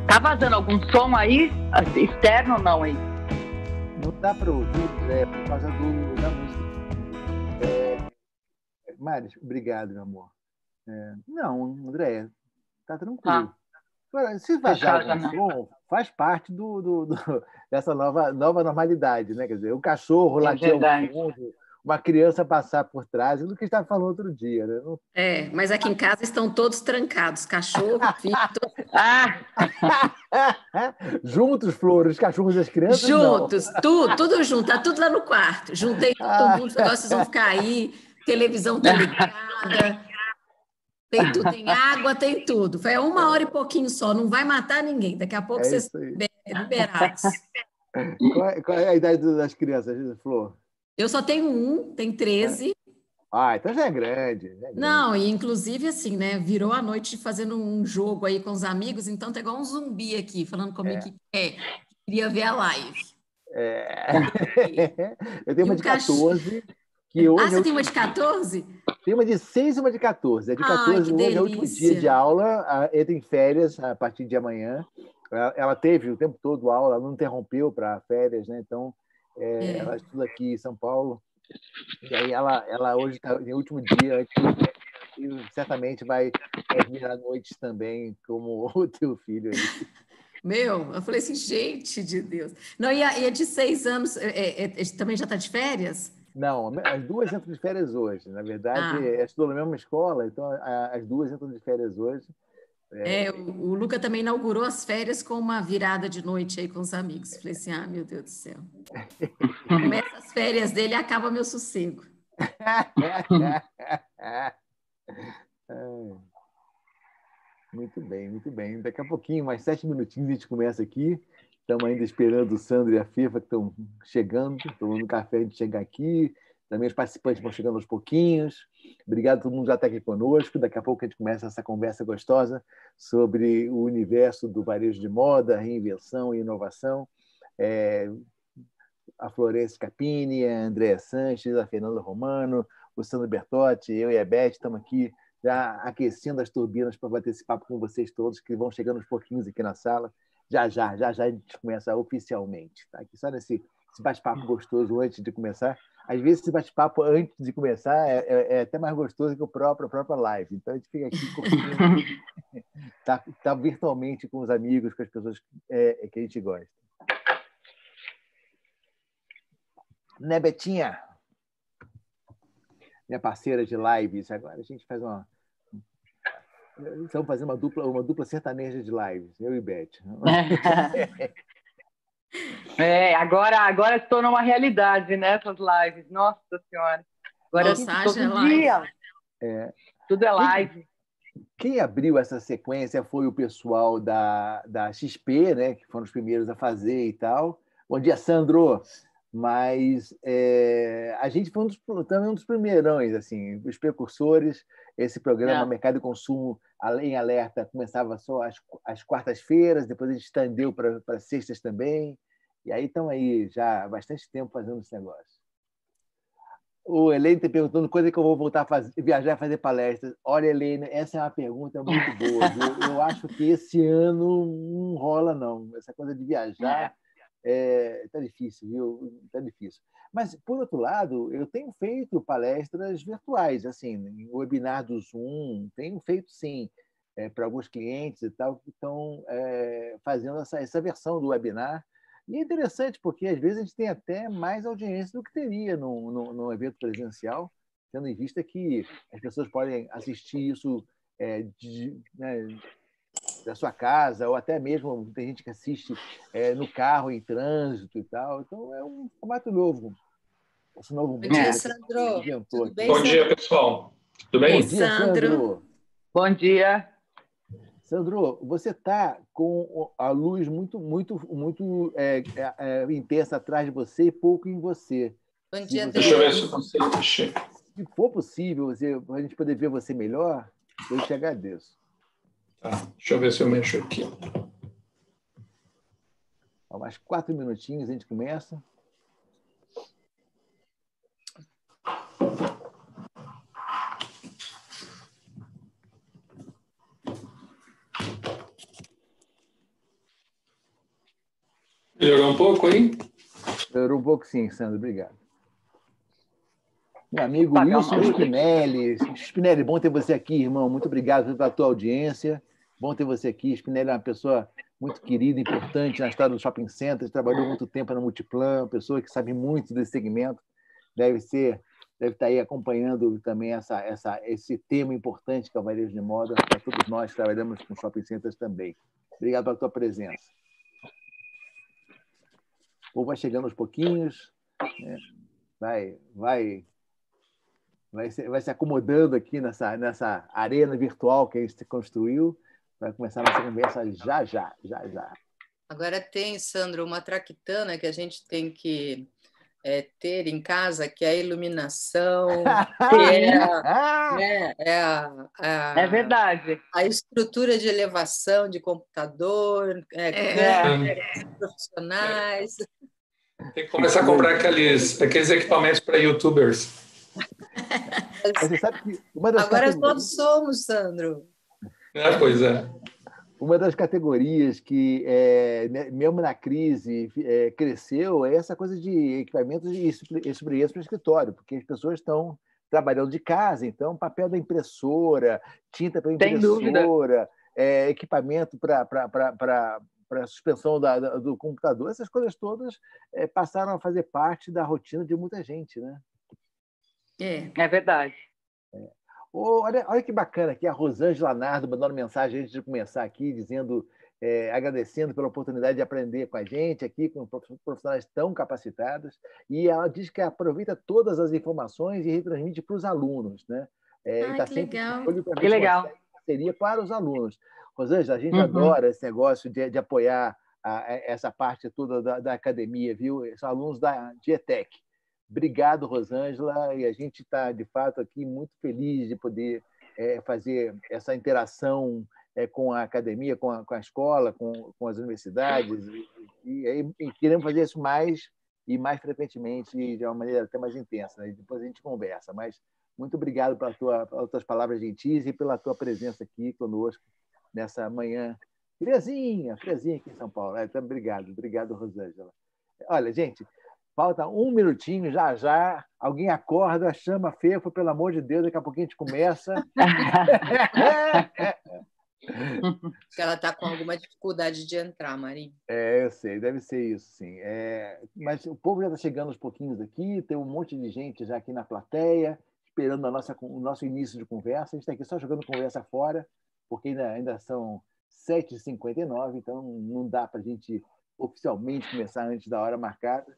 Tá vazando algum som aí? Externo ou não aí? Não dá para ouvir por causa da música. Mário, obrigado, meu amor. Não, André, tá tranquilo. Se vazar algum som, faz parte dessa nova normalidade, né? Quer dizer, o cachorro latir ao fundo, uma criança passar por trás, do que estava falando outro dia, né? Mas aqui em casa estão todos trancados, cachorro, filho, todos... Juntos, Flor, os cachorros e as crianças? Juntos, não. tudo junto, tá tudo lá no quarto. Juntei todo mundo, falei, vocês vão ficar aí, televisão tá ligada, tem tudo, tem água, tem tudo. Foi 1 hora e pouquinho só, não vai matar ninguém. Daqui a pouco vocês estão liberados. Qual é a idade das crianças, Flor? Eu só tenho um, tem 13. Então já é grande. Não, e inclusive assim, né? Virou a noite fazendo um jogo aí com os amigos, então tá igual um zumbi aqui, falando comigo que queria ver a live. Eu tenho uma de 14. Que hoje você tem uma de 14? Tem uma de 6 e uma de 14. A de 14 hoje é o último dia de aula, entra em férias a partir de amanhã. Ela teve o tempo todo aula, ela não interrompeu para férias, né? Então, ela estuda aqui em São Paulo. E aí ela hoje está no último dia, e certamente vai terminar a noite também, como o teu filho aí. Eu falei assim, gente de Deus. Não, e a de 6 anos também já está de férias? Não, as duas entram de férias hoje. Na verdade, estudou na mesma escola, então as duas entram de férias hoje. O Luca também inaugurou as férias com uma virada de noite aí com os amigos. Falei assim, meu Deus do céu. Começa as férias dele e acaba meu sossego. Muito bem, muito bem. Daqui a pouquinho, mais 7 minutinhos, a gente começa aqui. Estamos ainda esperando o Sandro e a Fefa, que estão chegando, tomando café, a gente chegar aqui. Também os participantes vão chegando aos pouquinhos. Obrigado a todo mundo já está aqui conosco. Daqui a pouco a gente começa essa conversa gostosa sobre o universo do varejo de moda, reinvenção e inovação. A Florence Capini, a Andréa Sanches, a Fernanda Romano, o Sandro Bertotti, eu e a Beth estamos aqui já aquecendo as turbinas para bater esse papo com vocês todos, que vão chegando aos pouquinhos aqui na sala. Já a gente começa oficialmente. Tá? Aqui só nesse bate-papo gostoso antes de começar. Às vezes, esse bate-papo antes de começar é até mais gostoso que a própria live. Então, a gente fica aqui curtindo, tá virtualmente com os amigos, com as pessoas que a gente gosta. Né, Betinha? Minha parceira de lives. Agora a gente faz estamos fazendo uma dupla sertaneja de lives, eu e Beth. Agora se tornou uma realidade, né, essas lives. Nossa Senhora. Agora todo dia. Tudo é live. Quem abriu essa sequência foi o pessoal da XP, né, que foram os primeiros a fazer e tal. Bom dia, Sandro. Mas a gente foi também um dos primeirões, assim, os precursores. Esse programa Mercado e Consumo em Alerta começava só às quartas-feiras, depois a gente estendeu para sextas também. E aí estão aí já há bastante tempo fazendo esse negócio. O Helene está perguntando coisa que eu vou voltar a viajar e fazer palestras. Olha, Helene, essa é uma pergunta muito boa. Viu? Eu acho que esse ano não rola, não. Essa coisa de viajar está difícil, viu? Está difícil. Mas, por outro lado, eu tenho feito palestras virtuais, assim, em webinar do Zoom, tenho feito, sim, para alguns clientes e tal, que estão fazendo essa versão do webinar. E é interessante, porque às vezes a gente tem até mais audiência do que teria num evento presencial, tendo em vista que as pessoas podem assistir isso da sua casa, ou até mesmo tem gente que assiste no carro, em trânsito e tal. Então, é um formato novo. Esse novo Bom dia, Sandro. Tudo bem, Bom dia, pessoal. Tudo bem? Bom dia, Sandro. Bom dia. Sandro, você está com a luz muito intensa atrás de você e pouco em você. Bom dia, Deixa eu ver se eu consigo mexer. Se for possível, para a gente poder ver você melhor, eu te agradeço. Tá, deixa eu ver se eu mexo aqui. Mais 4 minutinhos a gente começa. Melhorou um pouco, hein? Melhorou um pouco, sim, Sandro. Obrigado. Meu amigo Wilson Spinelli. Spinelli, bom ter você aqui, irmão. Muito obrigado pela tua audiência. Bom ter você aqui. Spinelli é uma pessoa muito querida, importante na história do shopping center. Trabalhou muito tempo na Multiplan, uma pessoa que sabe muito desse segmento. Deve estar aí acompanhando também esse tema importante que é o varejo de moda, para todos nós que trabalhamos com shopping centers também. Obrigado pela tua presença. O povo vai chegando aos pouquinhos, né? vai se acomodando aqui nessa arena virtual que a gente construiu. Vai começar a nossa conversa já. Agora tem, Sandro, uma traquitana que a gente tem que ter em casa, que é a iluminação, É verdade. A estrutura de elevação de computador, câmeras profissionais. Tem que começar a comprar aqueles equipamentos para YouTubers. Você sabe que agora todos somos, Sandro. Pois é. Uma das categorias que, mesmo na crise, cresceu é essa coisa de equipamentos e experiência para o escritório, porque as pessoas estão trabalhando de casa, então papel da impressora, tinta para impressora, equipamento para suspensão do computador, essas coisas todas passaram a fazer parte da rotina de muita gente, né? É verdade. Olha que bacana aqui, a Rosângela Nardo mandando mensagem antes de começar aqui, dizendo, agradecendo pela oportunidade de aprender com a gente aqui, com profissionais tão capacitados, e ela diz que aproveita todas as informações e retransmite para os alunos, né? E está sempre olho para ver parceria para os alunos. Rosângela, a gente adora esse negócio de apoiar essa parte toda da academia, viu? São alunos da ETEC. Obrigado, Rosângela, e a gente está, de fato, aqui muito feliz de poder fazer essa interação com a academia, com a escola, com as universidades, e queremos fazer isso mais frequentemente e de uma maneira até mais intensa, né? Depois a gente conversa, mas muito obrigado pelas tuas palavras gentis e pela tua presença aqui conosco nessa manhã friazinha aqui em São Paulo. Então, obrigado, Rosângela. Olha, gente, falta um minutinho, já. Alguém acorda, chama a Fefo, pelo amor de Deus, daqui a pouquinho a gente começa. Porque ela está com alguma dificuldade de entrar, Marinho. Eu sei, deve ser isso, sim. Mas o povo já está chegando aos pouquinhos aqui, tem um monte de gente já aqui na plateia, esperando o nosso início de conversa. A gente está aqui só jogando conversa fora, porque ainda são 7h59, então não dá para a gente oficialmente começar antes da hora marcada.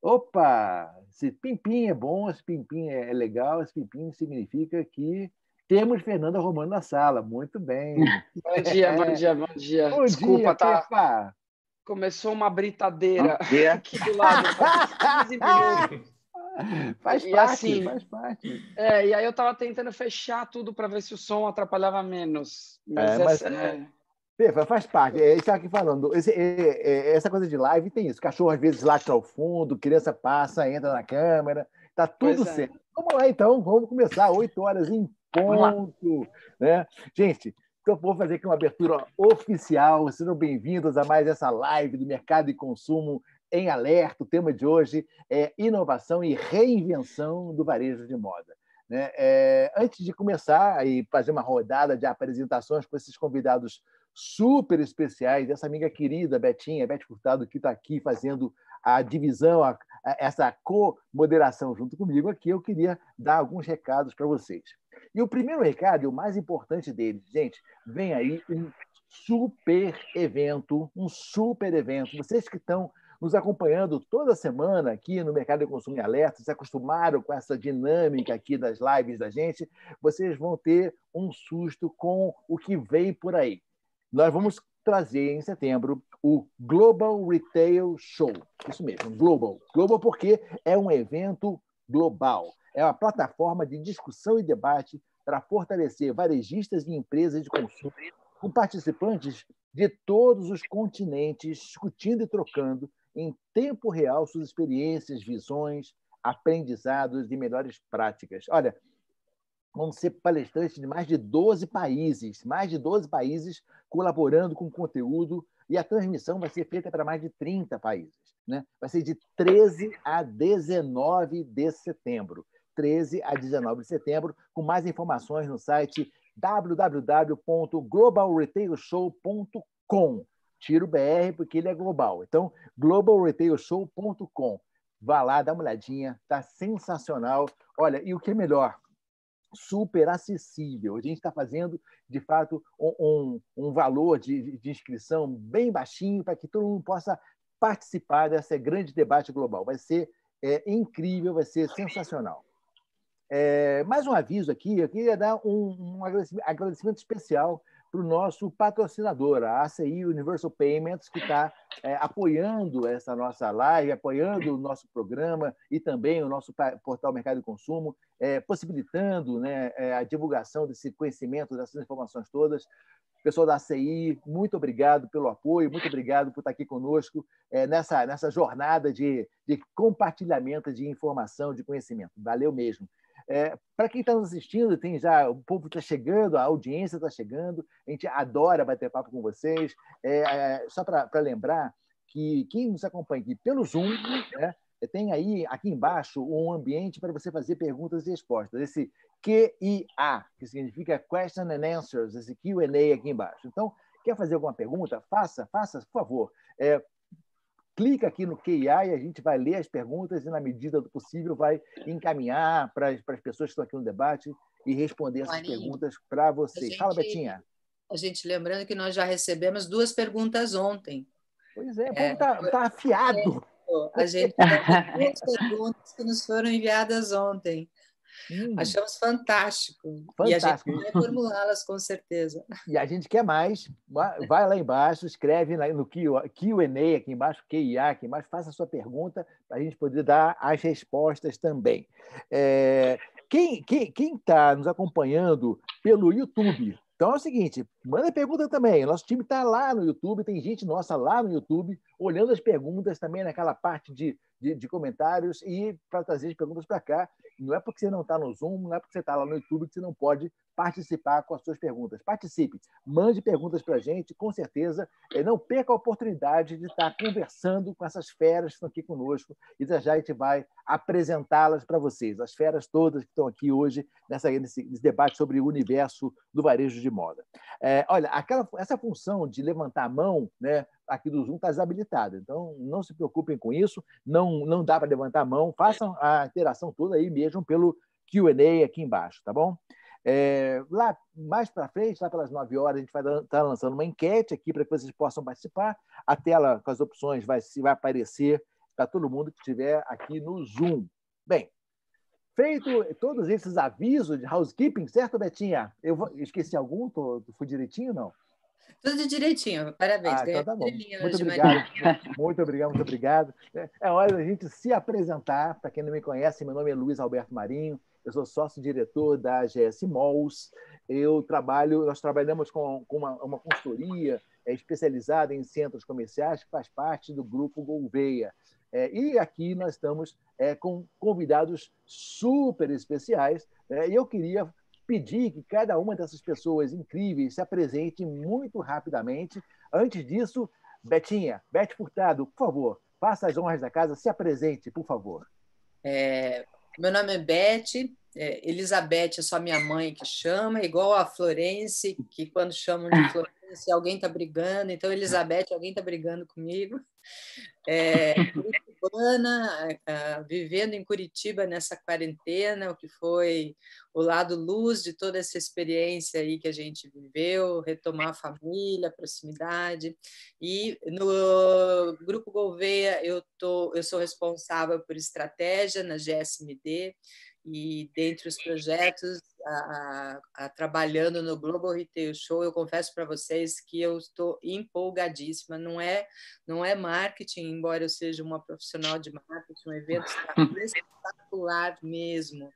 Opa! Esse pimpim é bom, esse pimpim é legal, esse pimpim significa que temos Fernanda Romano na sala. Muito bem. Bom dia. Bom Desculpa, dia, Pepa. Começou uma britadeira aqui do lado. 15 minutos. Faz parte. E aí eu estava tentando fechar tudo para ver se o som atrapalhava menos. Pepa, faz parte. Isso aqui falando. Essa coisa de live tem isso. Cachorro às vezes late ao fundo, criança passa, entra na câmera. Tá tudo certo. Vamos lá, então. Vamos começar. 8h em ponto. Né? Gente, então vou fazer aqui uma abertura oficial. Sejam bem-vindos a mais essa live do Mercado e Consumo em Alerta. O tema de hoje é inovação e reinvenção do varejo de moda. Né? Antes de começar e fazer uma rodada de apresentações com esses convidados super especiais, essa amiga querida Beth Furtado, que está aqui fazendo a divisão, essa co-moderação junto comigo aqui, eu queria dar alguns recados para vocês. E o primeiro recado, e o mais importante deles, gente, vem aí um super evento. Vocês que estão nos acompanhando toda semana aqui no Mercado de Consumo em Alerta, se acostumaram com essa dinâmica aqui das lives da gente, vocês vão ter um susto com o que vem por aí. Nós vamos trazer em setembro o Global Retail Show. Isso mesmo, Global. Global porque é um evento global. É uma plataforma de discussão e debate para fortalecer varejistas e empresas de consumo, com participantes de todos os continentes, discutindo e trocando em tempo real suas experiências, visões, aprendizados e melhores práticas. Olha, vão ser palestrantes de mais de 12 países colaborando com conteúdo e a transmissão vai ser feita para mais de 30 países. Né? Vai ser de 13 a 19 de setembro. 13 a 19 de setembro, com mais informações no site www.globalretailshow.com. Tira o BR porque ele é global. Então, globalretailshow.com. Vá lá, dá uma olhadinha, está sensacional. Olha, e o que é melhor, super acessível. A gente está fazendo, de fato, um valor de inscrição bem baixinho para que todo mundo possa participar desse grande debate global. Vai ser incrível, vai ser sensacional. Mais um aviso aqui, eu queria dar um agradecimento especial para o nosso patrocinador, a ACI Universal Payments, que está apoiando essa nossa live, apoiando o nosso programa e também o nosso portal Mercado e Consumo, possibilitando, né, a divulgação desse conhecimento, dessas informações todas. Pessoal da ACI, muito obrigado pelo apoio, muito obrigado por estar aqui conosco nessa jornada de compartilhamento de informação, de conhecimento. Valeu mesmo. Para quem está nos assistindo, o povo está chegando, a audiência está chegando, a gente adora bater papo com vocês. Só para lembrar que quem nos acompanha aqui pelo Zoom, né, tem aí aqui embaixo um ambiente para você fazer perguntas e respostas, esse QIA, que significa Question and Answers, esse Q&A aqui embaixo. Então, quer fazer alguma pergunta? Faça, por favor. Clica aqui no QIA e a gente vai ler as perguntas e, na medida do possível, vai encaminhar para as pessoas que estão aqui no debate e responder essas perguntas para vocês. Fala, Betinha. A gente lembrando que nós já recebemos 2 perguntas ontem. Pois é, o povo está afiado. A gente tem 2 perguntas que nos foram enviadas ontem. Achamos fantástico. E a gente vai formulá-las com certeza. E a gente quer mais. Vai lá embaixo, escreve no Q&A aqui embaixo, QIA aqui embaixo, faça a sua pergunta para a gente poder dar as respostas também. Quem está nos acompanhando pelo YouTube, então é o seguinte, manda pergunta também. Nosso time está lá no YouTube, tem gente nossa lá no YouTube, olhando as perguntas também naquela parte de comentários e para trazer as perguntas para cá. Não é porque você não está no Zoom, não é porque você está lá no YouTube que você não pode participar com as suas perguntas. Participe, mande perguntas para a gente, com certeza. Não perca a oportunidade de estar conversando com essas feras que estão aqui conosco e já a gente vai apresentá-las para vocês, as feras todas que estão aqui hoje nesse debate sobre o universo do varejo de moda. Olha, essa função de levantar a mão, né, aqui do Zoom está desabilitada, então não se preocupem com isso, não dá para levantar a mão, façam a interação toda aí mesmo pelo Q&A aqui embaixo, tá bom? Lá mais para frente, lá pelas 9 horas, a gente vai estar lançando uma enquete aqui para que vocês possam participar. A tela com as opções vai aparecer para todo mundo que estiver aqui no Zoom. Bem, feito todos esses avisos de housekeeping, certo, Betinha? Eu esqueci algum? Fui direitinho ou não? Tudo direitinho, parabéns. Então tá bom. Muito obrigado. Muito obrigado. É hora da gente se apresentar. Para quem não me conhece, meu nome é Luiz Alberto Marinho, eu sou sócio-diretor da GS Malls. Nós trabalhamos com uma consultoria especializada em centros comerciais que faz parte do Grupo Gouveia. E aqui nós estamos com convidados super especiais. E eu queria pedir que cada uma dessas pessoas incríveis se apresente muito rapidamente. Antes disso, Betinha, Beth Furtado, por favor, faça as honras da casa, se apresente, por favor. Meu nome é Beth, Elizabeth é só minha mãe que chama, igual a Florence, que quando chamam de Florence, alguém está brigando, então Elizabeth, alguém está brigando comigo. Curitibana, vivendo em Curitiba nessa quarentena, o que foi o lado luz de toda essa experiência aí que a gente viveu, retomar a família, a proximidade. E no Grupo Gouveia eu sou responsável por estratégia na GSMD, e dentre os projetos, trabalhando no Global Retail Show, eu confesso para vocês que eu estou empolgadíssima. Não é marketing, embora eu seja uma profissional de marketing, um evento espetacular mesmo.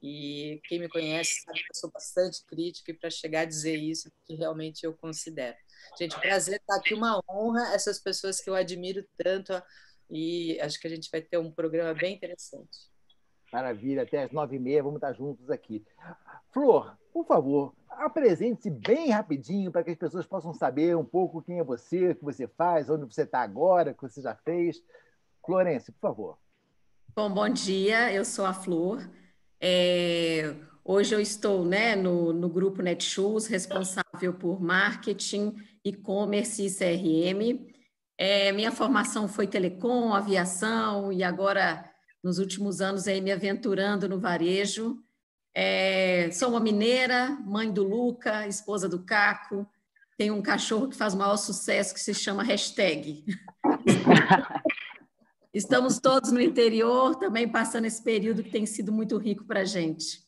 E quem me conhece sabe que eu sou bastante crítica, e para chegar a dizer isso, que realmente eu considero. Gente, prazer estar aqui, uma honra, essas pessoas que eu admiro tanto, e acho que a gente vai ter um programa bem interessante. Maravilha, até às 9h30, vamos estar juntos aqui. Flor, por favor, apresente-se bem rapidinho para que as pessoas possam saber um pouco quem é você, o que você faz, onde você está agora, o que você já fez. Florence, por favor. Bom dia, eu sou a Flor. Hoje eu estou, né, no grupo Netshoes, responsável por marketing, e-commerce e CRM. Minha formação foi telecom, aviação e agora, nos últimos anos, me aventurando no varejo. Sou uma mineira, mãe do Luca, esposa do Caco. Tenho um cachorro que faz o maior sucesso, que se chama #. Estamos todos no interior, também passando esse período que tem sido muito rico para a gente.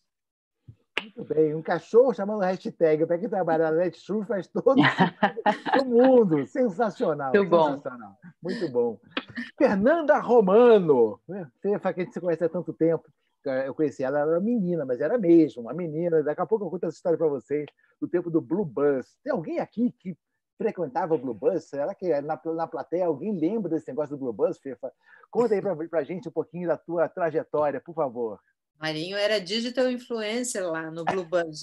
Muito bem, um cachorro chamando hashtag. Para quem trabalha na Netshoes faz todo o mundo. Sensacional. Muito bom. Sensacional. Muito bom. Fernanda Romano. Fefa, que a gente se conhece há tanto tempo. Eu conheci ela, ela era menina, mas era mesmo, uma menina. Daqui a pouco eu conto essa história para vocês, do tempo do Blue Bus. Tem alguém aqui que frequentava o Blue Bus? Será que na plateia alguém lembra desse negócio do Blue Bus, Fefa? Conta aí para a gente um pouquinho da tua trajetória, por favor. Marinho era digital influencer lá no Blue Bus.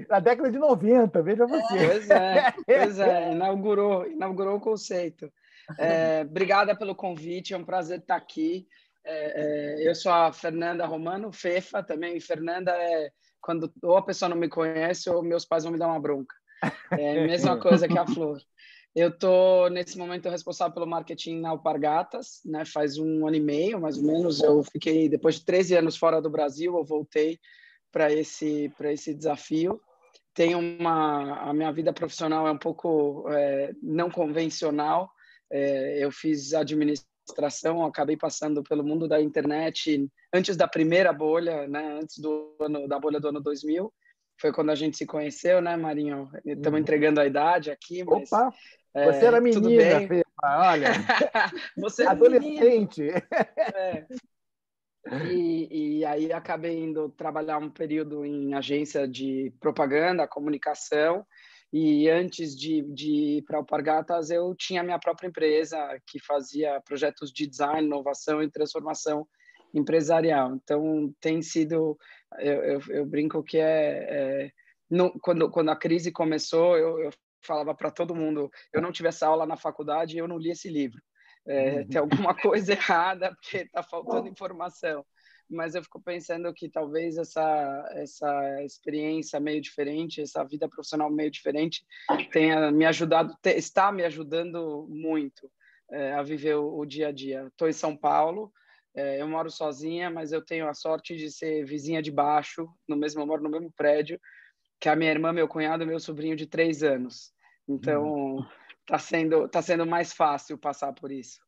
Na década de 90, veja você. Pois é, inaugurou o conceito. Obrigada pelo convite, é um prazer estar aqui. Eu sou a Fernanda Romano, Fefa também. Fernanda quando ou a pessoa não me conhece ou meus pais vão me dar uma bronca. É a mesma coisa que a Flor. Eu estou, nesse momento, responsável pelo marketing na Alpargatas, né? Faz 1 ano e meio, mais ou menos. Eu fiquei, depois de 13 anos fora do Brasil, eu voltei para esse desafio. A minha vida profissional é um pouco não convencional. Eu fiz administração, acabei passando pelo mundo da internet antes da primeira bolha, né? Antes da bolha do ano 2000. Foi quando a gente se conheceu, né, Marinho? Estamos entregando a idade aqui, mas... Opa! Você era menina, Fefa, olha. Você era adolescente. E aí acabei indo trabalhar um período em agência de propaganda, comunicação, e antes de ir para o Alpargatas, eu tinha minha própria empresa que fazia projetos de design, inovação e transformação empresarial. Então, tem sido... Eu brinco que quando a crise começou, eu falava para todo mundo, eu não tive essa aula na faculdade e eu não li esse livro. Tem alguma coisa errada, porque está faltando informação. Mas eu fico pensando que talvez essa experiência meio diferente, essa vida profissional meio diferente, tenha me ajudado, está me ajudando muito a viver o dia a dia. Estou em São Paulo, eu moro sozinha, mas eu tenho a sorte de ser vizinha de baixo, eu moro no mesmo prédio, que a minha irmã, meu cunhado e meu sobrinho de 3 anos. Então, tá sendo mais fácil passar por isso.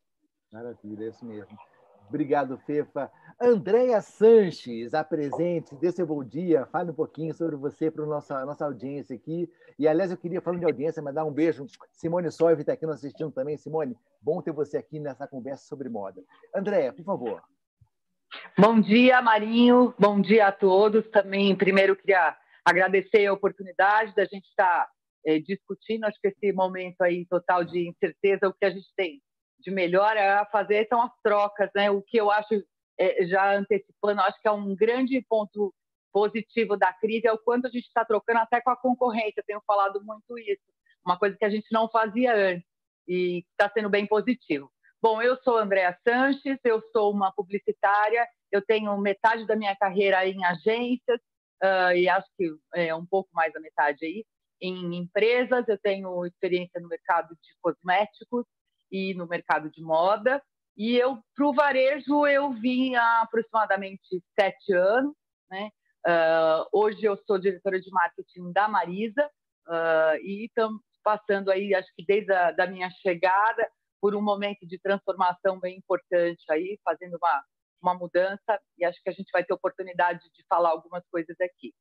Maravilha, é isso mesmo. Obrigado, Fefa. Andréia Sanches, apresente, dê seu bom dia, fale um pouquinho sobre você para a nossa audiência aqui. E, aliás, eu queria, falando de audiência, mandar um beijo. Simone Soive está aqui nos assistindo também. Simone, bom ter você aqui nessa conversa sobre moda. Andréia, por favor. Bom dia, Marinho. Bom dia a todos. Também, primeiro, queria agradecer a oportunidade da gente estar discutindo, acho que esse momento aí total de incerteza, o que a gente tem de melhor a fazer são as trocas, né? O que eu acho, já antecipando, acho que é um grande ponto positivo da crise, é o quanto a gente está trocando até com a concorrência, eu tenho falado muito isso, uma coisa que a gente não fazia antes, e está sendo bem positivo. Bom, eu sou Andréia Sanches, eu sou uma publicitária, eu tenho metade da minha carreira em agências, e acho que um pouco mais da metade aí, em empresas, eu tenho experiência no mercado de cosméticos e no mercado de moda, e para o varejo eu vim há aproximadamente 7 anos, né? Hoje eu sou diretora de marketing da Marisa, e estamos passando aí, acho que desde a minha chegada, por um momento de transformação bem importante aí, fazendo uma mudança, e acho que a gente vai ter oportunidade de falar algumas coisas aqui.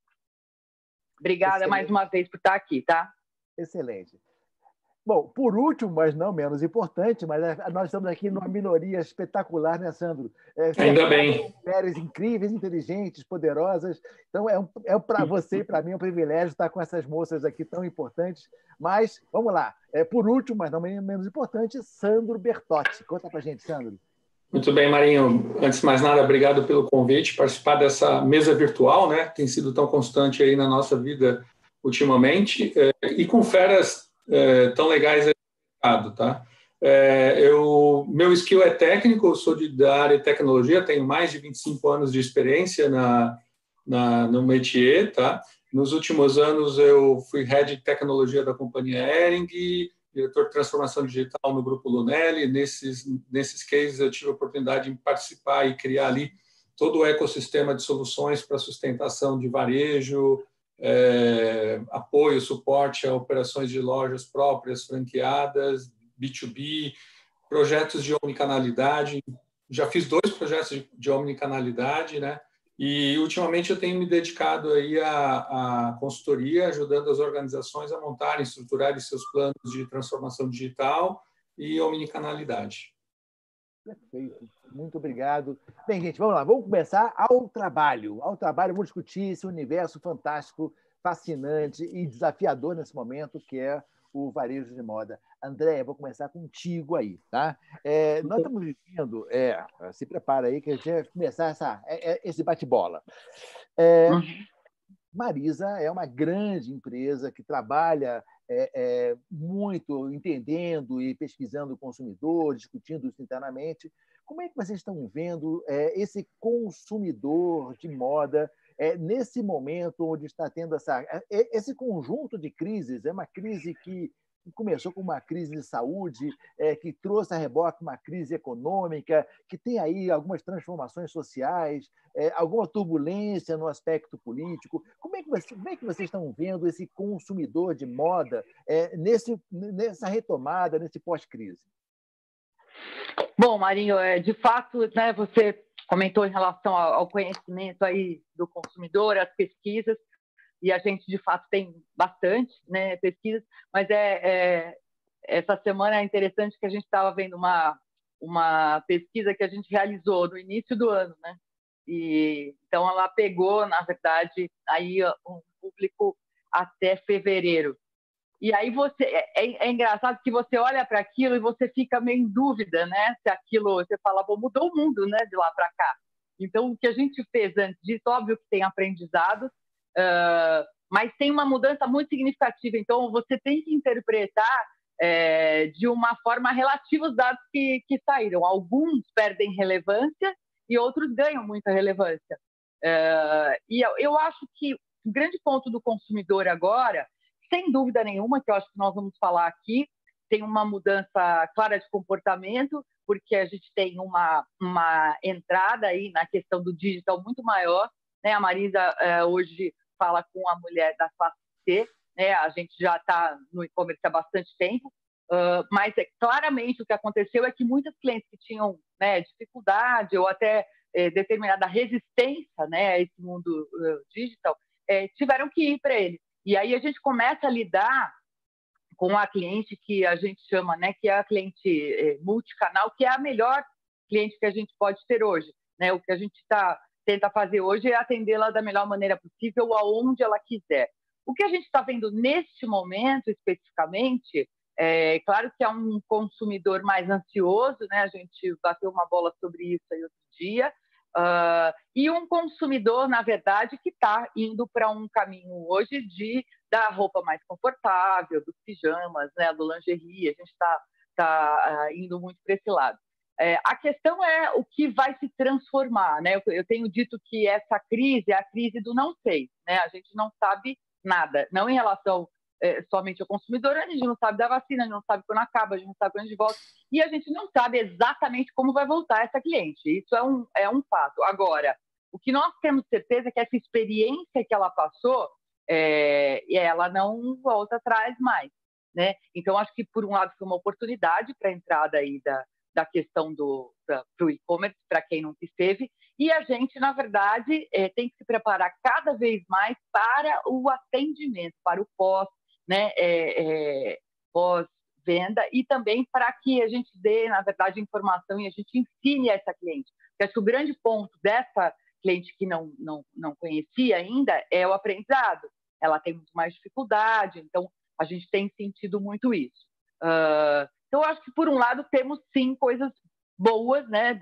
Obrigada Excelente. Mais uma vez por estar aqui, tá? Excelente. Bom, por último, mas não menos importante, mas nós estamos aqui numa minoria espetacular, né, Sandro? Ainda bem. Mulheres incríveis, inteligentes, poderosas. Então, para você e para mim é um privilégio estar com essas moças aqui tão importantes. Mas, vamos lá. Por último, mas não menos importante, Sandro Bertotti. Conta para a gente, Sandro. Muito bem, Marinho. Antes de mais nada, obrigado pelo convite, participar dessa mesa virtual, né? Tem sido tão constante aí na nossa vida ultimamente, e com feras tão legais aí no mercado, tá? Meu skill é técnico, eu sou da área de tecnologia, tenho mais de 25 anos de experiência no métier, tá? Nos últimos anos eu fui head de tecnologia da companhia Hering, diretor de transformação digital no Grupo Lunelli. Nesses cases eu tive a oportunidade de participar e criar ali todo o ecossistema de soluções para sustentação de varejo, apoio, suporte a operações de lojas próprias, franqueadas, B2B, projetos de omnicanalidade. Já fiz 2 projetos de omnicanalidade, né? E, ultimamente, eu tenho me dedicado aí à consultoria, ajudando as organizações a montarem, estruturarem seus planos de transformação digital e omnicanalidade. Perfeito. Muito obrigado. Bem, gente, vamos lá. Vamos começar ao trabalho. Vamos discutir esse universo fantástico, fascinante e desafiador nesse momento, que é o varejo de moda. André, vou começar contigo aí, tá? Nós estamos vivendo... se prepara aí que a gente vai começar esse bate-bola. Marisa é uma grande empresa que trabalha muito entendendo e pesquisando o consumidor, discutindo isso internamente. Como é que vocês estão vendo esse consumidor de moda nesse momento onde está tendo esse conjunto de crises? É uma crise que começou com uma crise de saúde, que trouxe a reboque uma crise econômica, que tem aí algumas transformações sociais, alguma turbulência no aspecto político. Como é que vocês estão vendo esse consumidor de moda nessa retomada, nesse pós-crise? Bom, Marinho, de fato, né, você comentou em relação ao conhecimento aí do consumidor, as pesquisas, e a gente, de fato, tem bastante, né, pesquisas, mas essa semana é interessante que a gente estava vendo uma pesquisa que a gente realizou no início do ano, né? E, então, ela pegou, na verdade, aí um público até fevereiro. E aí é engraçado que você olha para aquilo e você fica meio em dúvida, né? Se aquilo, você fala, bom, mudou o mundo, né, de lá para cá. Então, o que a gente fez antes disso, óbvio que tem aprendizado, mas tem uma mudança muito significativa. Então, você tem que interpretar de uma forma relativa os dados que saíram. Alguns perdem relevância e outros ganham muita relevância. E eu acho que o grande ponto do consumidor agora, sem dúvida nenhuma, que eu acho que nós vamos falar aqui, tem uma mudança clara de comportamento, porque a gente tem uma entrada aí na questão do digital muito maior, né? A Marisa hoje fala com a mulher da classe C, né? A gente já está no e-commerce há bastante tempo, mas claramente o que aconteceu é que muitas clientes que tinham, né, dificuldade ou até determinada resistência, né, a esse mundo digital, tiveram que ir para ele. E aí a gente começa a lidar com a cliente que a gente chama, né, que é a cliente multicanal, que é a melhor cliente que a gente pode ter hoje, né? O que a gente tenta fazer hoje é atendê-la da melhor maneira possível, aonde ela quiser. O que a gente está vendo neste momento, especificamente, claro que é um consumidor mais ansioso, né? A gente bateu uma bola sobre isso aí outro dia, e um consumidor, na verdade, que está indo para um caminho hoje da roupa mais confortável, dos pijamas, né, do lingerie. A gente está indo muito para esse lado. A questão é o que vai se transformar, né? Eu tenho dito que essa crise é a crise do não sei, né? A gente não sabe nada, não em relação somente ao consumidor, a gente não sabe da vacina, a gente não sabe quando acaba, a gente não sabe quando a gente volta, e a gente não sabe exatamente como vai voltar essa cliente. Isso é um fato. Agora, o que nós temos certeza é que essa experiência que ela passou, ela não volta atrás mais, né? Então, acho que, por um lado, foi uma oportunidade para a entrada aí da questão para o e-commerce, para quem nunca esteve, e a gente, na verdade, tem que se preparar cada vez mais para o atendimento, para o pós, né, pós-venda, e também para que a gente dê, na verdade, informação e a gente ensine essa cliente. Porque acho que o grande ponto dessa cliente que não conhecia ainda é o aprendizado. Ela tem muito mais dificuldade, então a gente tem sentido muito isso. Então, eu acho que, por um lado, temos, sim, coisas boas, né,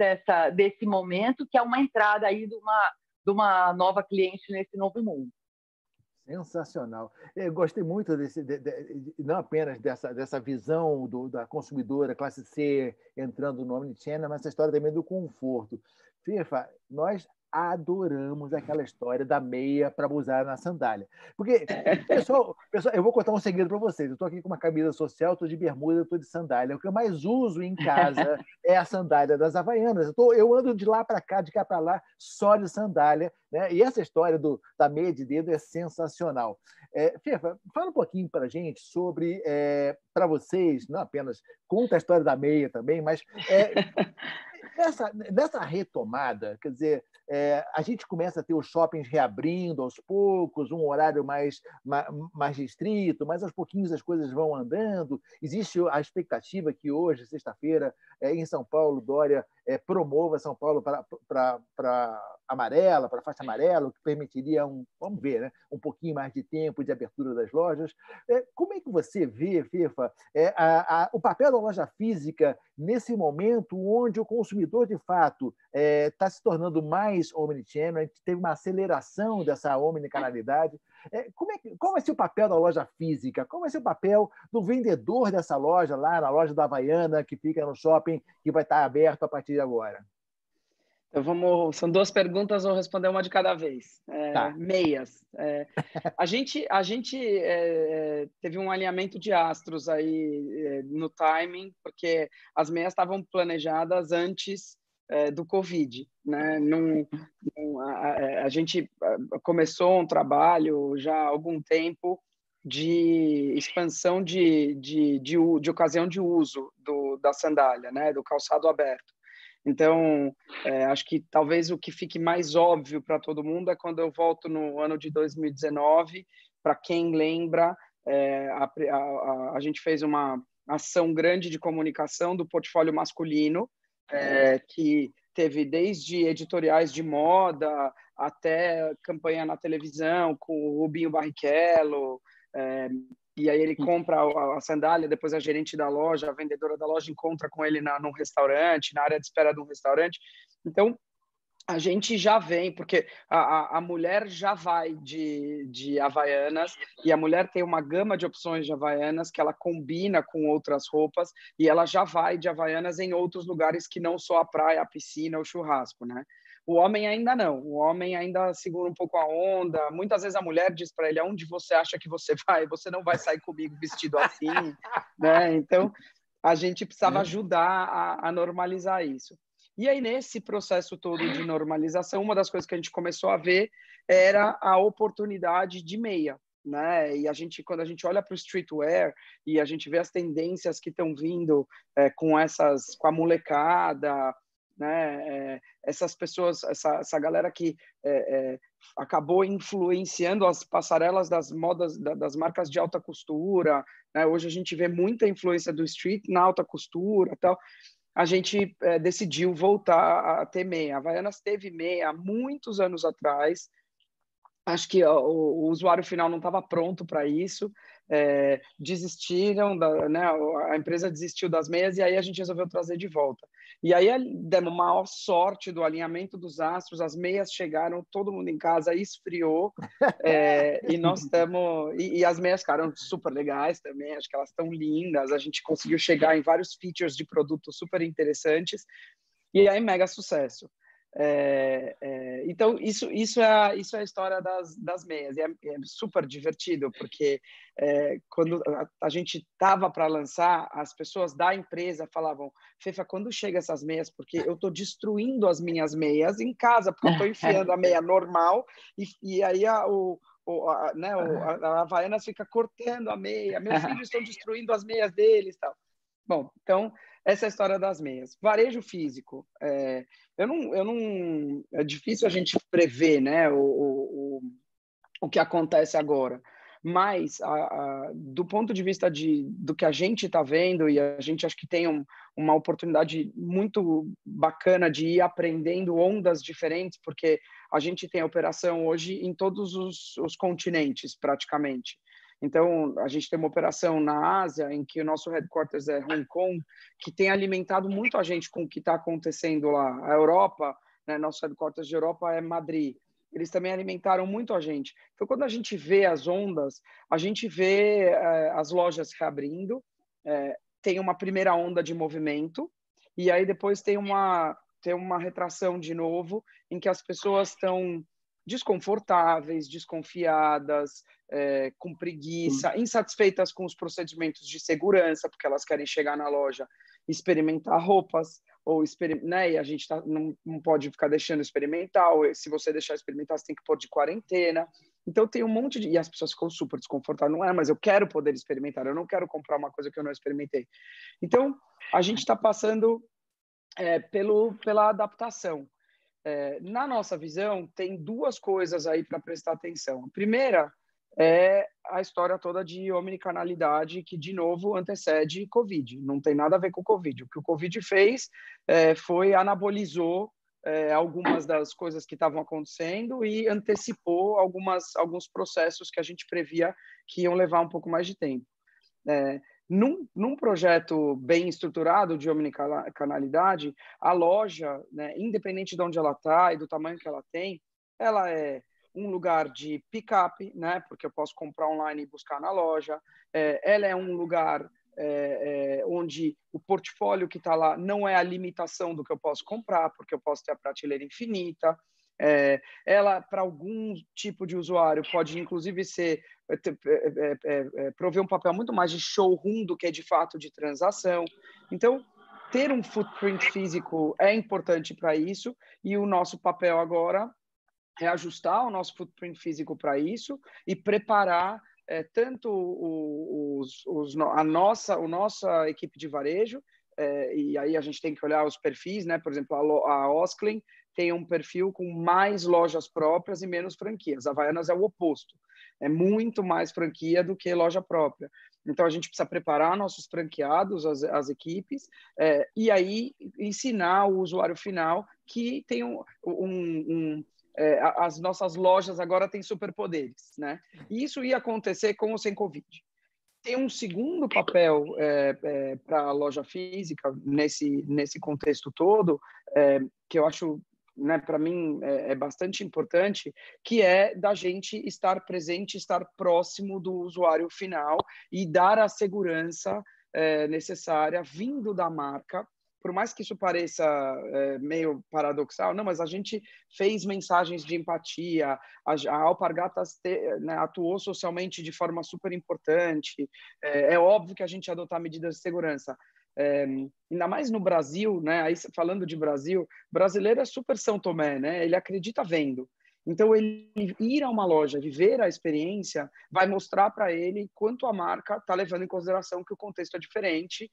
desse momento, que é uma entrada aí de uma nova cliente nesse novo mundo. Sensacional. Eu gostei muito não apenas dessa visão da consumidora classe C entrando no Omnichannel, mas essa história também do conforto. Fefa, nós adoramos aquela história da meia para usar na sandália. Porque, pessoal, eu vou contar um segredo para vocês. Eu estou aqui com uma camisa social, estou de bermuda, estou de sandália. O que eu mais uso em casa é a sandália das Havaianas. Eu ando de lá para cá, de cá para lá, só de sandália, né? E essa história da meia de dedo é sensacional. Fefa, fala um pouquinho para a gente sobre, para vocês, não apenas conta a história da meia também, mas nessa retomada, quer dizer, a gente começa a ter os shoppings reabrindo aos poucos, um horário mais restrito, mas aos pouquinhos as coisas vão andando. Existe a expectativa que hoje, sexta-feira, em São Paulo, Dória promova São Paulo para amarela, para faixa amarela, o que permitiria vamos ver, né, um pouquinho mais de tempo de abertura das lojas. Como é que você vê, Fefa, o papel da loja física nesse momento onde o consumidor, de fato, está se tornando mais omnichannel, a gente teve uma aceleração dessa omnicanalidade. Qual vai ser o papel da loja física? Qual vai ser o papel do vendedor dessa loja, lá na loja da Havaiana, que fica no shopping, que vai estar aberto a partir de agora? Então, são duas perguntas, vou responder uma de cada vez. Tá. Meias. A gente teve um alinhamento de astros aí no timing, porque as meias estavam planejadas antes do Covid, né? A gente começou um trabalho já há algum tempo de expansão de ocasião de uso da sandália, né? Do calçado aberto. Então, acho que talvez o que fique mais óbvio para todo mundo é quando eu volto no ano de 2019. Para quem lembra, a gente fez uma ação grande de comunicação do portfólio masculino, que teve desde editoriais de moda até campanha na televisão com o Rubinho Barrichello, e aí ele compra a sandália, depois a gerente da loja, a vendedora da loja encontra com ele num restaurante, na área de espera de um restaurante. Então, a gente já vem, porque a mulher já vai de Havaianas, e a mulher tem uma gama de opções de Havaianas que ela combina com outras roupas, e ela já vai de Havaianas em outros lugares que não só a praia, a piscina, o churrasco, né? O homem ainda não, o homem ainda segura um pouco a onda. Muitas vezes a mulher diz para ele: aonde você acha que você vai? Você não vai sair comigo vestido assim, né? Então, a gente precisava ajudar a normalizar isso. E aí, nesse processo todo de normalização, uma das coisas que a gente começou a ver era a oportunidade de meia, né? E quando a gente olha para o streetwear e a gente vê as tendências que estão vindo com a molecada, né? Essas pessoas, essa galera que acabou influenciando as passarelas das modas, das marcas de alta costura, né? Hoje a gente vê muita influência do street na alta costura e tal. A gente decidiu voltar a ter meia. A Havaianas teve meia há muitos anos atrás. Acho que o usuário final não estava pronto para isso. Desistiram, né? A empresa desistiu das meias e aí a gente resolveu trazer de volta. E aí demos maior sorte do alinhamento dos astros, as meias chegaram, todo mundo em casa, esfriou, e nós estamos... E as meias ficaram super legais também, acho que elas estão lindas, a gente conseguiu chegar em vários features de produtos super interessantes, e aí mega sucesso. Então, isso é a história das meias. E é super divertido, porque quando a gente estava para lançar, as pessoas da empresa falavam: Fefa, quando chega essas meias? Porque eu estou destruindo as minhas meias em casa, porque eu estou enfiando a meia normal, e aí a Havaianas fica cortando a meia. Meus filhos estão destruindo as meias deles, tal. Bom, então, essa é a história das meias. Varejo físico. É difícil a gente prever, né, o que acontece agora. Mas, do ponto de vista do que a gente está vendo, e a gente acho que tem uma oportunidade muito bacana de ir aprendendo ondas diferentes, porque a gente tem operação hoje em todos os continentes, praticamente. Então, a gente tem uma operação na Ásia, em que o nosso headquarters é Hong Kong, que tem alimentado muito a gente com o que está acontecendo lá. A Europa, né, nosso headquarters de Europa é Madrid. Eles também alimentaram muito a gente. Então, quando a gente vê as ondas, a gente vê as lojas reabrindo, tem uma primeira onda de movimento, e aí depois tem uma retração de novo, em que as pessoas estão desconfortáveis, desconfiadas, com preguiça, insatisfeitas com os procedimentos de segurança, porque elas querem chegar na loja e experimentar roupas, ou né? E a gente não pode ficar deixando experimentar, ou se você deixar experimentar, você tem que pôr de quarentena. Então tem um monte de... E as pessoas ficam super desconfortáveis. Não mas eu quero poder experimentar, eu não quero comprar uma coisa que eu não experimentei. Então, a gente está passando pela adaptação. Na nossa visão, tem duas coisas aí para prestar atenção. A primeira é a história toda de omnicanalidade, que, de novo, antecede Covid. Não tem nada a ver com o Covid. O que o Covid fez foi anabolizou algumas das coisas que estavam acontecendo e antecipou alguns processos que a gente previa que iam levar um pouco mais de tempo. Num projeto bem estruturado de omnicanalidade, a loja, né, independente de onde ela está e do tamanho que ela tem, ela é um lugar de pick-up, né, porque eu posso comprar online e buscar na loja. Ela é um lugar onde o portfólio que está lá não é a limitação do que eu posso comprar, porque eu posso ter a prateleira infinita. Ela, para algum tipo de usuário, pode inclusive prover um papel muito mais de showroom do que de fato de transação. Então, ter um footprint físico é importante para isso, e o nosso papel agora é ajustar o nosso footprint físico para isso e preparar tanto a nossa equipe de varejo, e aí a gente tem que olhar os perfis, né? Por exemplo, a Osklen tem um perfil com mais lojas próprias e menos franquias. A Havaianas é o oposto. É muito mais franquia do que loja própria. Então, a gente precisa preparar nossos franqueados, as equipes, e aí ensinar o usuário final que tem as nossas lojas agora têm superpoderes, né? E isso ia acontecer com ou sem Covid. Tem um segundo papel para a loja física nesse contexto todo, que eu acho, né, para mim, é bastante importante, que é da gente estar presente, estar próximo do usuário final e dar a segurança necessária vindo da marca. Por mais que isso pareça meio paradoxal, não, mas a gente fez mensagens de empatia, a Alpargatas atuou socialmente de forma super importante. É óbvio que a gente adotar medidas de segurança. Ainda mais no Brasil, né? Aí, falando de Brasil, brasileiro é super São Tomé, né? Ele acredita vendo. Então, ele ir a uma loja, viver a experiência, vai mostrar para ele quanto a marca está levando em consideração que o contexto é diferente,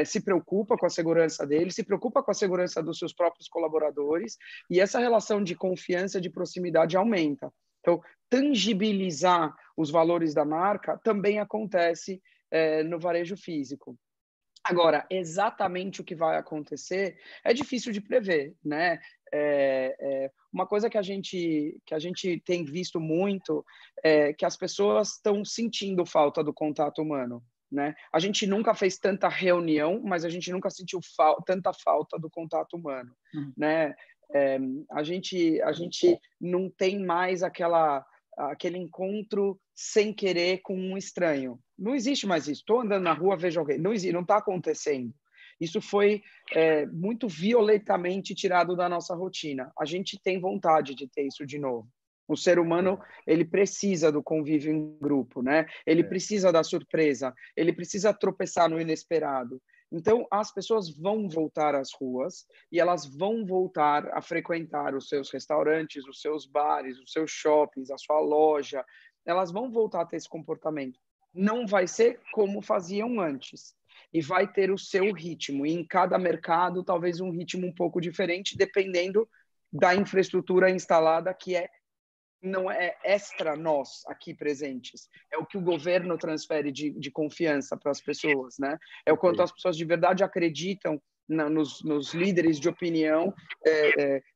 se preocupa com a segurança dele, se preocupa com a segurança dos seus próprios colaboradores, e essa relação de confiança, de proximidade aumenta. Então, tangibilizar os valores da marca também acontece no varejo físico. Agora, exatamente o que vai acontecer é difícil de prever, né? Uma coisa que a gente tem visto muito é que as pessoas estão sentindo falta do contato humano, né? A gente nunca fez tanta reunião, mas a gente nunca sentiu tanta falta do contato humano, né? A gente não tem mais aquele encontro sem querer com um estranho. Não existe mais isso. Estou andando na rua, vejo alguém. Não está acontecendo. Isso foi muito violentamente tirado da nossa rotina. A gente tem vontade de ter isso de novo. O ser humano, ele precisa do convívio em grupo, né? Ele precisa da surpresa, ele precisa tropeçar no inesperado. Então, as pessoas vão voltar às ruas e elas vão voltar a frequentar os seus restaurantes, os seus bares, os seus shoppings, a sua loja. Elas vão voltar a ter esse comportamento. Não vai ser como faziam antes. E vai ter o seu ritmo. E em cada mercado, talvez um ritmo um pouco diferente, dependendo da infraestrutura instalada, que não é extra nós aqui presentes. É o que o governo transfere de confiança para as pessoas, né? É o quanto as pessoas de verdade acreditam nos líderes de opinião,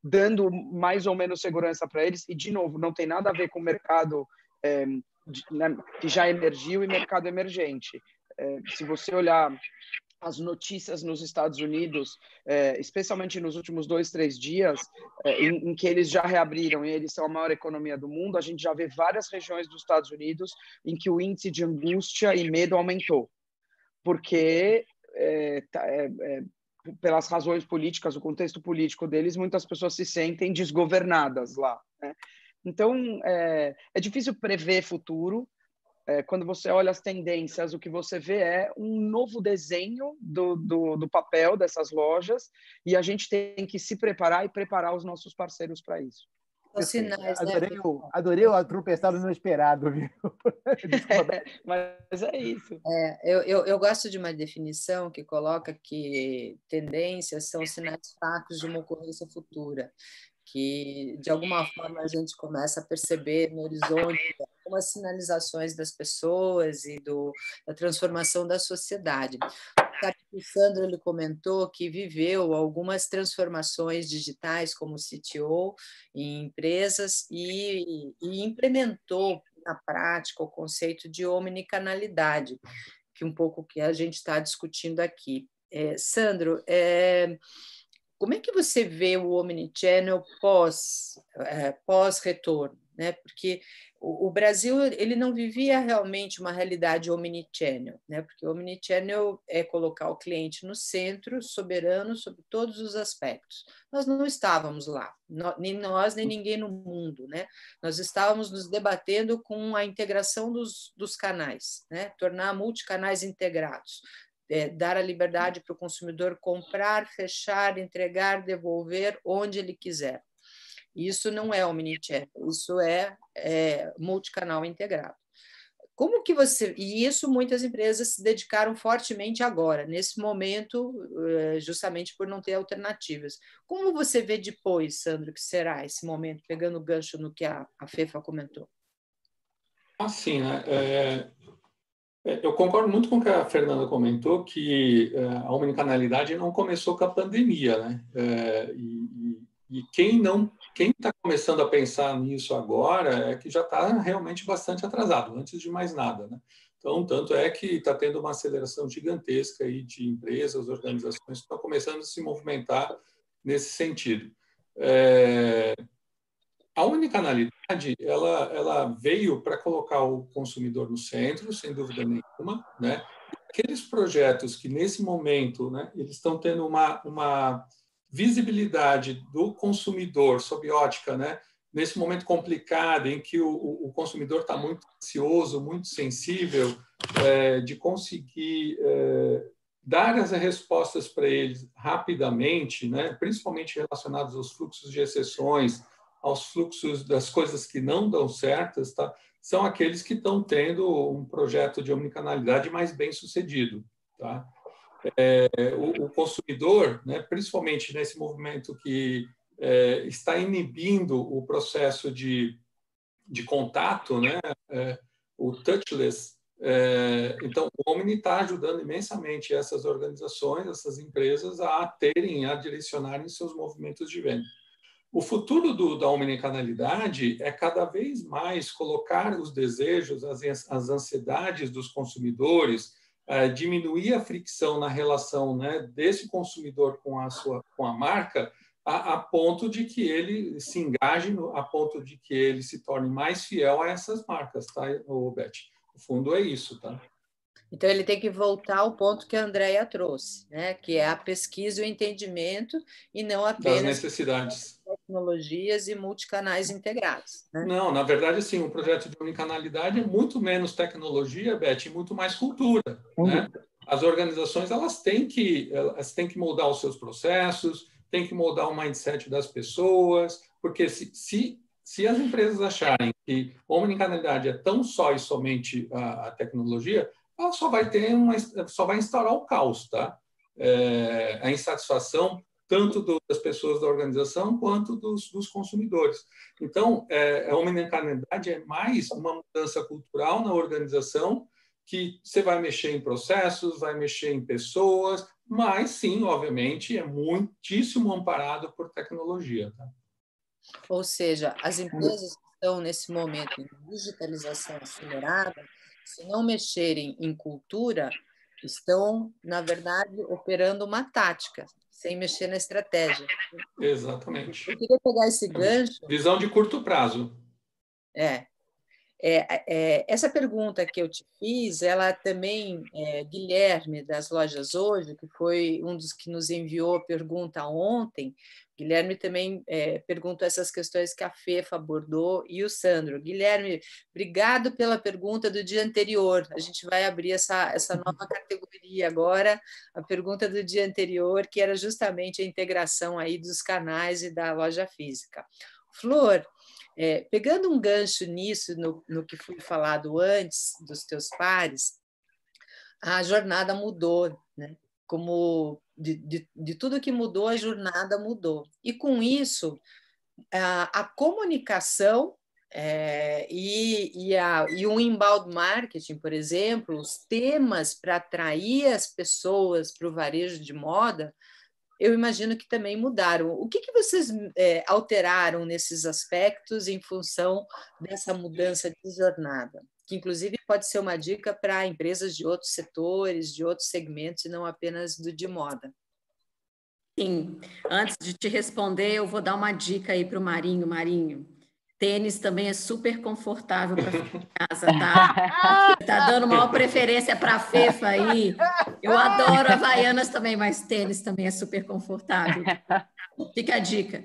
dando mais ou menos segurança para eles. E, de novo, não tem nada a ver com o mercado né, que já emergiu e mercado emergente. Se você olhar as notícias nos Estados Unidos, especialmente nos últimos 2, 3 dias, em que eles já reabriram e eles são a maior economia do mundo, a gente já vê várias regiões dos Estados Unidos em que o índice de angústia e medo aumentou, porque pelas razões políticas, o contexto político deles, muitas pessoas se sentem desgovernadas lá, né? Então, é difícil prever futuro. Quando você olha as tendências, o que você vê é um novo desenho do papel dessas lojas, e a gente tem que se preparar e preparar os nossos parceiros para isso. Sinais, adorei o tropeçado inesperado, viu? Mas é isso. Eu gosto de uma definição que coloca que tendências são sinais fracos de uma ocorrência futura, que de alguma forma a gente começa a perceber no horizonte algumas sinalizações das pessoas e da transformação da sociedade. O Sandro ele comentou que viveu algumas transformações digitais como CTO em empresas e implementou na prática o conceito de omnicanalidade, que um pouco que a gente está discutindo aqui. Sandro, como é que você vê o omnichannel pós-retorno, né? Porque o Brasil ele não vivia realmente uma realidade omnichannel, né? Porque o omnichannel é colocar o cliente no centro, soberano sobre todos os aspectos. Nós não estávamos lá, nem nós, nem ninguém no mundo, né? Nós estávamos nos debatendo com a integração dos canais, né? Tornar multicanais integrados. Dar a liberdade para o consumidor comprar, fechar, entregar, devolver onde ele quiser. Isso não é omnichannel, isso é multicanal integrado. Como que você... E isso muitas empresas se dedicaram fortemente agora, nesse momento, justamente por não ter alternativas. Como você vê depois, Sandro, que será esse momento, pegando o gancho no que a Fefa comentou? Assim, né? Eu concordo muito com o que a Fernanda comentou, que a omnicanalidade não começou com a pandemia, né? E quem está começando a pensar nisso agora é que já está realmente bastante atrasado, antes de mais nada, né? Então, tanto é que está tendo uma aceleração gigantesca aí de empresas, organizações que estão começando a se movimentar nesse sentido. A omnicanalidade, ela veio para colocar o consumidor no centro, sem dúvida nenhuma, né? Aqueles projetos que, nesse momento, né, eles estão tendo uma visibilidade do consumidor sob ótica, né? Nesse momento complicado em que o consumidor está muito ansioso, muito sensível, de conseguir dar as respostas para eles rapidamente, né? Principalmente relacionados aos fluxos de exceções, aos fluxos das coisas que não dão certas, tá? São aqueles que estão tendo um projeto de omnicanalidade mais bem sucedido, tá? O consumidor, né, principalmente nesse movimento que está inibindo o processo de contato, né, o touchless, então o Omni está ajudando imensamente essas organizações, essas empresas a direcionarem seus movimentos de venda. O futuro da omnicanalidade é cada vez mais colocar os desejos, as ansiedades dos consumidores, diminuir a fricção na relação, né, desse consumidor com a marca, a ponto de que ele se engaje, a ponto de que ele se torne mais fiel a essas marcas, tá, Beth? No fundo é isso, tá? Então, ele tem que voltar ao ponto que a Andrea trouxe, né? Que é a pesquisa e o entendimento, e não apenas das necessidades, tecnologias e multicanais integrados, né? Não, na verdade, sim, um projeto de omnicanalidade é muito menos tecnologia, Beth, e muito mais cultura, né? As organizações elas têm que moldar os seus processos, têm que moldar o mindset das pessoas, porque se as empresas acharem que a omnicanalidade é tão só e somente a tecnologia, ela só vai instaurar o caos, tá? A insatisfação tanto das pessoas da organização quanto dos consumidores. Então, a omnicanalidade é mais uma mudança cultural na organização, que você vai mexer em processos, vai mexer em pessoas, mas sim, obviamente, é muitíssimo amparado por tecnologia. Tá? Ou seja, as empresas que estão nesse momento em digitalização acelerada, se não mexerem em cultura, estão, na verdade, operando uma tática, sem mexer na estratégia. Exatamente. Eu queria pegar esse gancho. Visão de curto prazo. Essa pergunta que eu te fiz, ela também, Guilherme, das Lojas Hoje, que foi um dos que nos enviou a pergunta ontem, Guilherme também perguntou essas questões que a Fefa abordou e o Sandro. Guilherme, obrigado pela pergunta do dia anterior. A gente vai abrir essa nova categoria agora, a pergunta do dia anterior, que era justamente a integração aí dos canais e da loja física. Flor, pegando um gancho nisso, no que foi falado antes dos teus pares, a jornada mudou, né? Como de tudo que mudou, a jornada mudou. E com isso, a comunicação e o inbound marketing, por exemplo, os temas para atrair as pessoas para o varejo de moda, eu imagino que também mudaram. O que vocês alteraram nesses aspectos em função dessa mudança de jornada? Que, inclusive, pode ser uma dica para empresas de outros setores, de outros segmentos, e não apenas do de moda. Sim. Antes de te responder, eu vou dar uma dica aí para o Marinho. Marinho, tênis também é super confortável para ficar em casa, tá? Você tá dando maior preferência para a Fefa aí. Eu adoro Havaianas também, mas tênis também é super confortável. Fica a dica.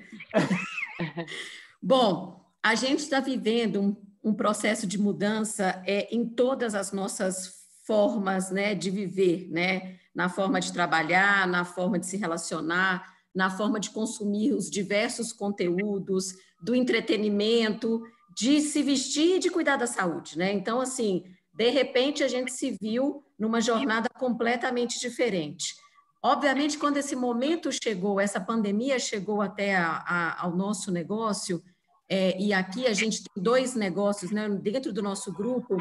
Bom, a gente está vivendo um processo de mudança em todas as nossas formas, né, de viver, né? Na forma de trabalhar, na forma de se relacionar, na forma de consumir os diversos conteúdos, do entretenimento, de se vestir e de cuidar da saúde, né? Então, assim, de repente a gente se viu numa jornada completamente diferente. Obviamente, quando esse momento chegou, essa pandemia chegou até ao nosso negócio, e aqui a gente tem 2 negócios, né? Dentro do nosso grupo,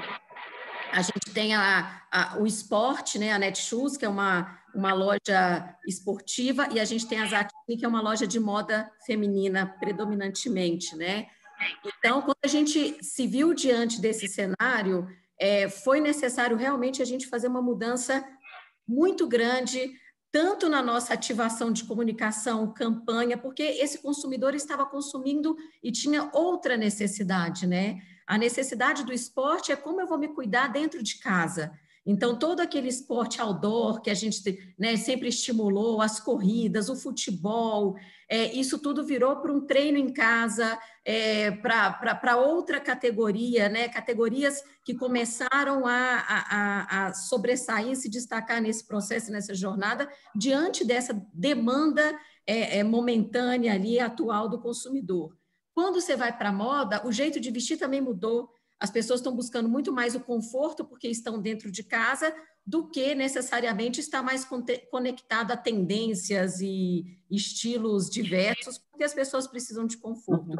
a gente tem o esporte, né? A Netshoes, que é uma loja esportiva, e a gente tem a Zattini, que é uma loja de moda feminina, predominantemente, né? Então, quando a gente se viu diante desse cenário, foi necessário realmente a gente fazer uma mudança muito grande, tanto na nossa ativação de comunicação, campanha, porque esse consumidor estava consumindo e tinha outra necessidade, né? A necessidade do esporte é como eu vou me cuidar dentro de casa. Então, todo aquele esporte outdoor que a gente, né, sempre estimulou, as corridas, o futebol, isso tudo virou para um treino em casa, para outra categoria, né, categorias que começaram a sobressair, se destacar nesse processo, nessa jornada, diante dessa demanda momentânea ali, atual do consumidor. Quando você vai para a moda, o jeito de vestir também mudou. As pessoas estão buscando muito mais o conforto porque estão dentro de casa do que necessariamente estar mais conectado a tendências e estilos diversos, porque as pessoas precisam de conforto.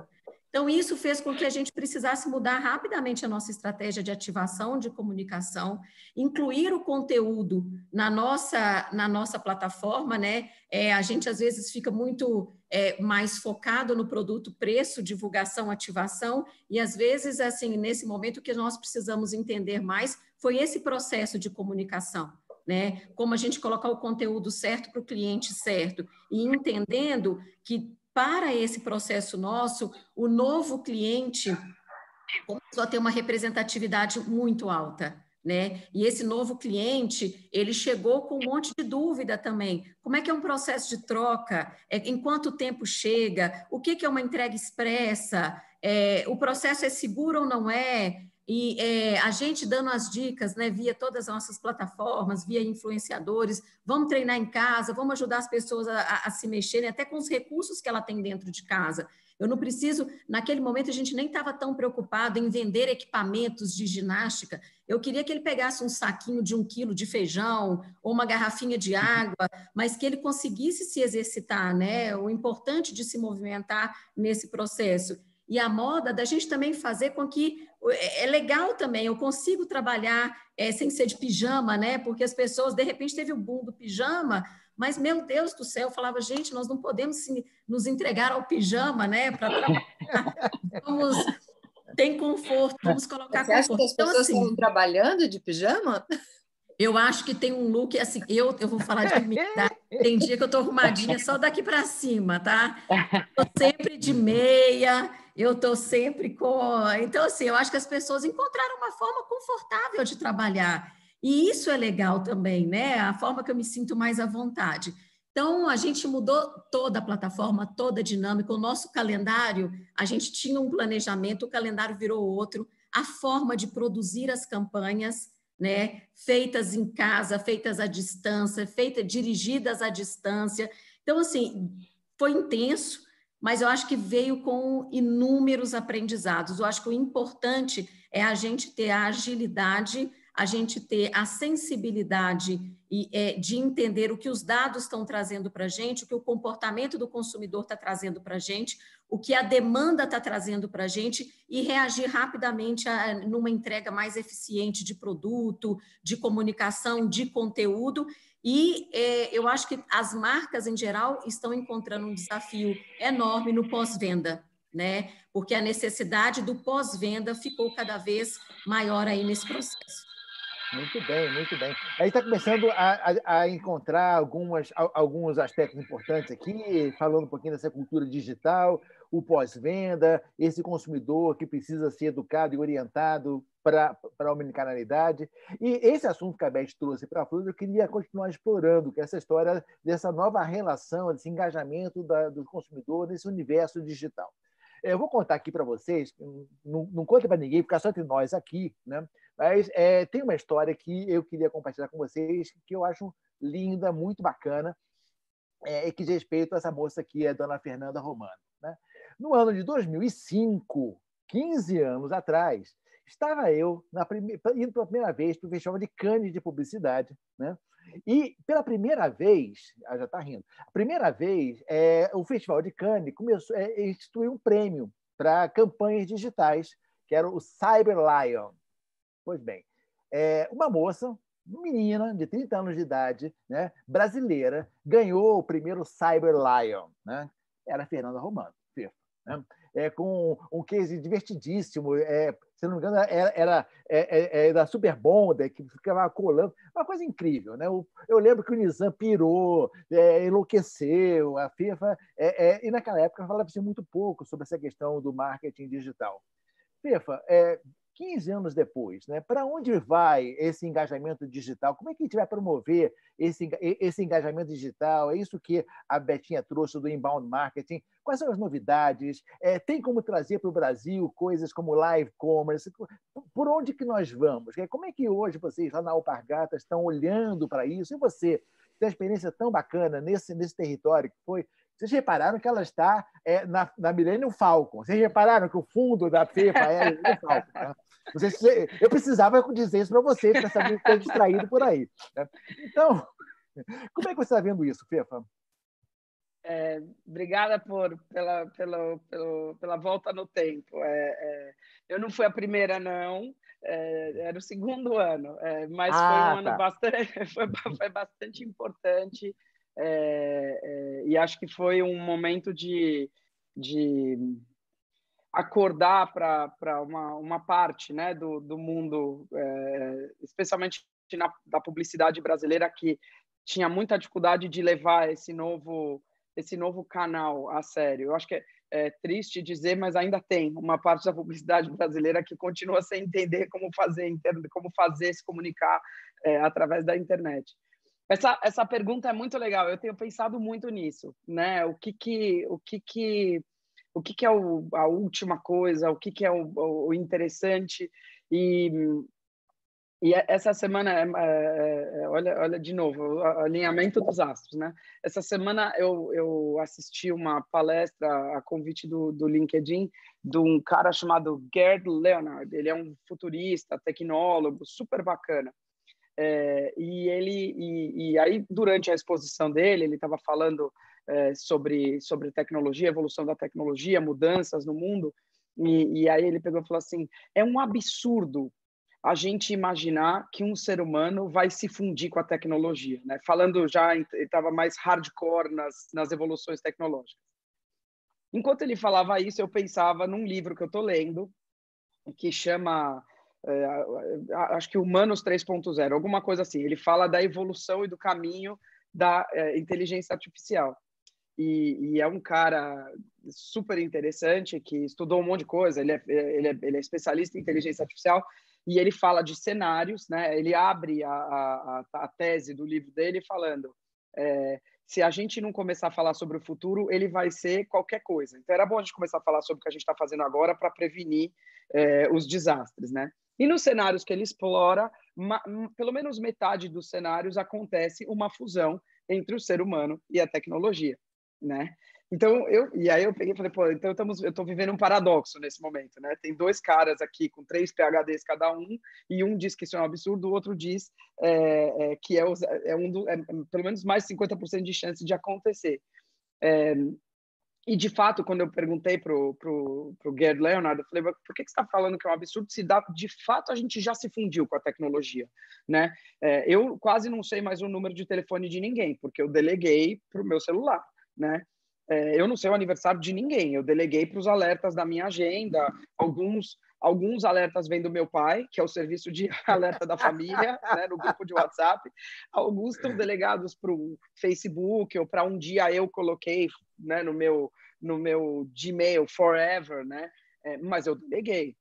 Então, isso fez com que a gente precisasse mudar rapidamente a nossa estratégia de ativação, de comunicação, incluir o conteúdo na nossa plataforma, né? A gente, às vezes, fica muito mais focado no produto, preço, divulgação, ativação, e, às vezes, assim, nesse momento, o que nós precisamos entender mais foi esse processo de comunicação, né? Como a gente colocar o conteúdo certo para o cliente certo, e entendendo que, para esse processo nosso, o novo cliente começou a ter uma representatividade muito alta, né? E esse novo cliente, ele chegou com um monte de dúvida também. Como é que é um processo de troca? Em quanto tempo chega? O que é uma entrega expressa? O processo é seguro ou não é? E a gente dando as dicas, né, via todas as nossas plataformas, via influenciadores, vamos treinar em casa, vamos ajudar as pessoas a se mexerem, até com os recursos que ela tem dentro de casa. Eu não preciso, naquele momento a gente nem estava tão preocupado em vender equipamentos de ginástica, eu queria que ele pegasse um saquinho de 1 quilo de feijão, ou uma garrafinha de água, mas que ele conseguisse se exercitar, né? O importante de se movimentar nesse processo. E a moda da gente também fazer com que é legal também, eu consigo trabalhar sem ser de pijama, né? Porque as pessoas, de repente, teve o boom do pijama, mas, meu Deus do céu, eu falava, gente, nós não podemos nos entregar ao pijama, né? Para trabalhar. tem conforto, vamos colocar Você acha que as conforto. Então, pessoas assim, estão trabalhando de pijama? eu acho que tem um look, assim, eu vou falar de mim, tá? Tem dia que eu tô arrumadinha só daqui para cima, tá? Tô sempre de meia, eu tô sempre com... Então, assim, eu acho que as pessoas encontraram uma forma confortável de trabalhar. E isso é legal também, né? A forma que eu me sinto mais à vontade. Então, a gente mudou toda a plataforma, toda a dinâmica, o nosso calendário, a gente tinha um planejamento, o calendário virou outro, a forma de produzir as campanhas, né, feitas em casa, feitas à distância, dirigidas à distância. Então, assim, foi intenso, mas eu acho que veio com inúmeros aprendizados. Eu acho que o importante é a gente ter a agilidade, a gente ter a sensibilidade de entender o que os dados estão trazendo para a gente, o que o comportamento do consumidor está trazendo para a gente, o que a demanda está trazendo para a gente e reagir rapidamente numa entrega mais eficiente de produto, de comunicação, de conteúdo. E eu acho que as marcas, em geral, estão encontrando um desafio enorme no pós-venda, né? Porque a necessidade do pós-venda ficou cada vez maior aí nesse processo. Muito bem, muito bem. A gente está começando a encontrar alguns aspectos importantes aqui, falando um pouquinho dessa cultura digital, o pós-venda, esse consumidor que precisa ser educado e orientado para a omnicanalidade. E esse assunto que a Beth trouxe para a Flor, eu queria continuar explorando, que é essa história dessa nova relação, desse engajamento do consumidor nesse universo digital. Eu vou contar aqui para vocês, não conta para ninguém, fica só entre nós aqui, né? Mas tem uma história que eu queria compartilhar com vocês, que eu acho linda, muito bacana, e que diz respeito a essa moça aqui, a dona Fernanda Romano, né? No ano de 2005, 15 anos atrás, estava eu indo pela primeira vez para o Festival de Cannes de Publicidade, né? E pela primeira vez, já está rindo, a primeira vez, o Festival de Cannes instituiu um prêmio para campanhas digitais, que era o Cyber Lion. Pois bem, uma moça, uma menina de 30 anos de idade, né, brasileira, ganhou o primeiro Cyber Lion, né? Era a Fernanda Romano, né? Com um case divertidíssimo, se não me engano, era da Super Bonder, que ficava colando, uma coisa incrível, né? Eu lembro que o Nizam pirou, enlouqueceu, a FIFA, e naquela época falava-se muito pouco sobre essa questão do marketing digital. FIFA, 15 anos depois, né? Para onde vai esse engajamento digital? Como é que a gente vai promover esse engajamento digital? É isso que a Betinha trouxe do inbound marketing. Quais são as novidades? Tem como trazer para o Brasil coisas como live commerce? Por onde que nós vamos? Como é que hoje vocês lá na Alpargatas estão olhando para isso? E você tem uma experiência tão bacana nesse território que foi... Vocês repararam que ela está na Millennium Falcon. Vocês repararam que o fundo da FIFA é a Millennium Falcon. Tá? Eu precisava dizer isso para vocês, para saber que está distraído por aí. Né? Então, como é que você está vendo isso, Fefa? Obrigada pela volta no tempo. Eu não fui a primeira, não. Era o segundo ano, mas foi um ano foi bastante importante. E acho que foi um momento de acordar para uma parte, né, do mundo, especialmente da publicidade brasileira, que tinha muita dificuldade de levar esse novo canal a sério. Eu acho que é triste dizer, mas ainda tem uma parte da publicidade brasileira que continua sem entender como fazer se comunicar através da internet. Essa pergunta é muito legal. Eu tenho pensado muito nisso, né? O que é a última coisa? O que é o interessante? E essa semana, olha de novo, o alinhamento dos astros, né? Essa semana eu assisti uma palestra a convite do LinkedIn de um cara chamado Gerd Leonhard. Ele é um futurista, tecnólogo, super bacana. E aí, durante a exposição dele, ele estava falando sobre tecnologia, evolução da tecnologia, mudanças no mundo, e aí ele pegou e falou assim, é um absurdo a gente imaginar que um ser humano vai se fundir com a tecnologia, né? Falando já, ele estava mais hardcore nas evoluções tecnológicas. Enquanto ele falava isso, eu pensava num livro que eu estou lendo, que chama, acho que Humanos 3.0, alguma coisa assim. Ele fala da evolução e do caminho da inteligência artificial. E é um cara super interessante que estudou um monte de coisa. Ele é especialista em inteligência artificial e ele fala de cenários, né? Ele abre a tese do livro dele falando se a gente não começar a falar sobre o futuro, ele vai ser qualquer coisa. Então, era bom a gente começar a falar sobre o que a gente está fazendo agora para prevenir os desastres, né? E nos cenários que ele explora, pelo menos metade dos cenários acontece uma fusão entre o ser humano e a tecnologia, né? Então, aí eu peguei e falei, pô, então eu estou vivendo um paradoxo nesse momento, né? Tem dois caras aqui com 3 PhDs cada um, e um diz que isso é um absurdo, o outro diz que pelo menos mais 50% de chance de acontecer. E, de fato, quando eu perguntei para o Gerd Leonhard, eu falei, por que você está falando que é um absurdo se de fato a gente já se fundiu com a tecnologia, né? Eu quase não sei mais o número de telefone de ninguém, porque eu deleguei para o meu celular, né? Eu não sei o aniversário de ninguém, eu deleguei para os alertas da minha agenda, alguns alertas vêm do meu pai, que é o serviço de alerta da família, né, no grupo de WhatsApp, alguns estão delegados para o Facebook, ou para um dia eu coloquei, né, no meu Gmail forever, né, mas eu deleguei.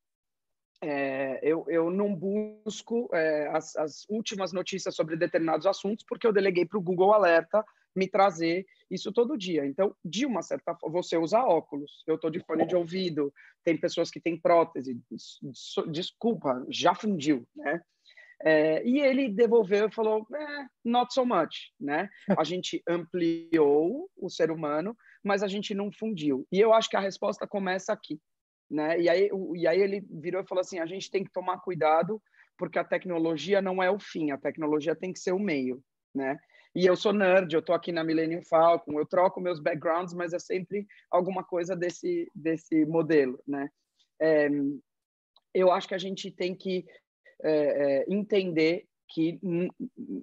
Eu não busco as últimas notícias sobre determinados assuntos, porque eu deleguei para o Google Alerta me trazer isso todo dia. Então, de uma certa forma, você usa óculos, eu estou de fone de ouvido, tem pessoas que têm prótese, desculpa, já fundiu, né? E ele devolveu e falou, not so much, né? A gente ampliou o ser humano, mas a gente não fundiu. E eu acho que a resposta começa aqui, né? E aí ele virou e falou assim, a gente tem que tomar cuidado, porque a tecnologia não é o fim, a tecnologia tem que ser o meio, né? E eu sou nerd, eu estou aqui na Millennium Falcon, eu troco meus backgrounds, mas é sempre alguma coisa desse modelo, né? Eu acho que a gente tem que entender que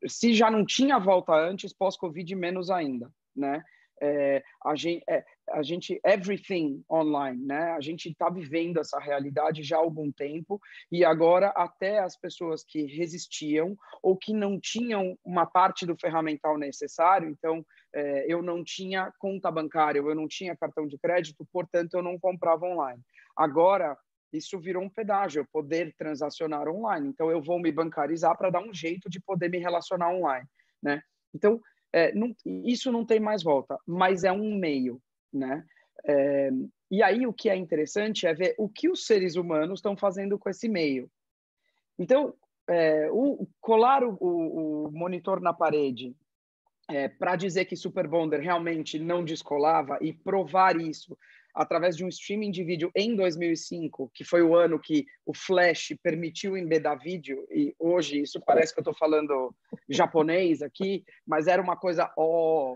se já não tinha volta antes, pós-Covid, menos ainda, né? A gente everything online, né? A gente está vivendo essa realidade já há algum tempo e agora até as pessoas que resistiam ou que não tinham uma parte do ferramental necessário, então eu não tinha conta bancária, eu não tinha cartão de crédito, portanto eu não comprava online. Agora isso virou um pedágio, eu poder transacionar online, então eu vou me bancarizar para dar um jeito de poder me relacionar online, né? Então isso não tem mais volta, mas é um meio, né? E aí o que é interessante é ver o que os seres humanos estão fazendo com esse meio. Então, colar o monitor na parede para dizer que Super Bonder realmente não descolava e provar isso através de um streaming de vídeo em 2005, que foi o ano que o Flash permitiu embedar vídeo, e hoje isso parece que eu estou falando japonês aqui, mas era uma coisa,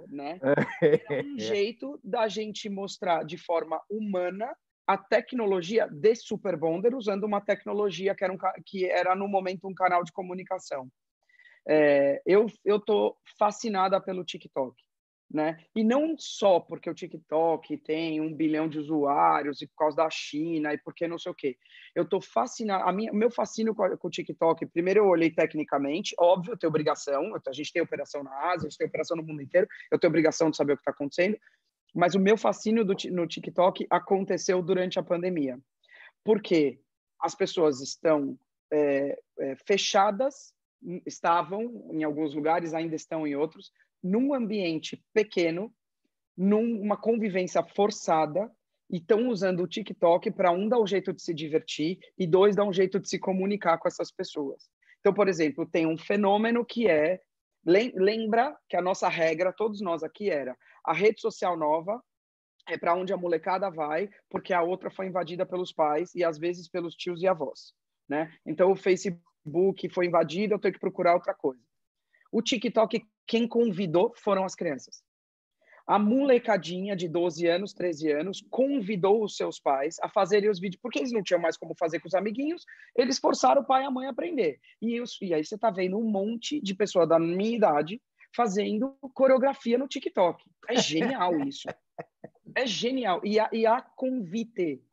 né? Era um jeito da gente mostrar de forma humana a tecnologia de Super Bonder, usando uma tecnologia que era no momento um canal de comunicação. Eu estou fascinada pelo TikTok, né? E não só porque o TikTok tem 1 bilhão de usuários e por causa da China e porque não sei o quê. Eu estou fascinado. O meu fascínio com o TikTok, primeiro eu olhei tecnicamente, óbvio, eu tenho obrigação, a gente tem operação na Ásia, a gente tem operação no mundo inteiro, eu tenho obrigação de saber o que está acontecendo, mas o meu fascínio no TikTok aconteceu durante a pandemia. Porque as pessoas estão fechadas, estavam em alguns lugares, ainda estão em outros, num ambiente pequeno, numa convivência forçada, e estão usando o TikTok para, um, dar um jeito de se divertir e, 2, dar um jeito de se comunicar com essas pessoas. Então, por exemplo, tem um fenômeno que lembra que a nossa regra, todos nós aqui, era a rede social nova é para onde a molecada vai, porque a outra foi invadida pelos pais e, às vezes, pelos tios e avós, né? Então, o Facebook foi invadido, eu tenho que procurar outra coisa. O TikTok, quem convidou foram as crianças. A molecadinha de 12 anos, 13 anos, convidou os seus pais a fazerem os vídeos, porque eles não tinham mais como fazer com os amiguinhos, eles forçaram o pai e a mãe a aprender. E aí você está vendo um monte de pessoa da minha idade fazendo coreografia no TikTok. É genial isso. É genial. E a convite,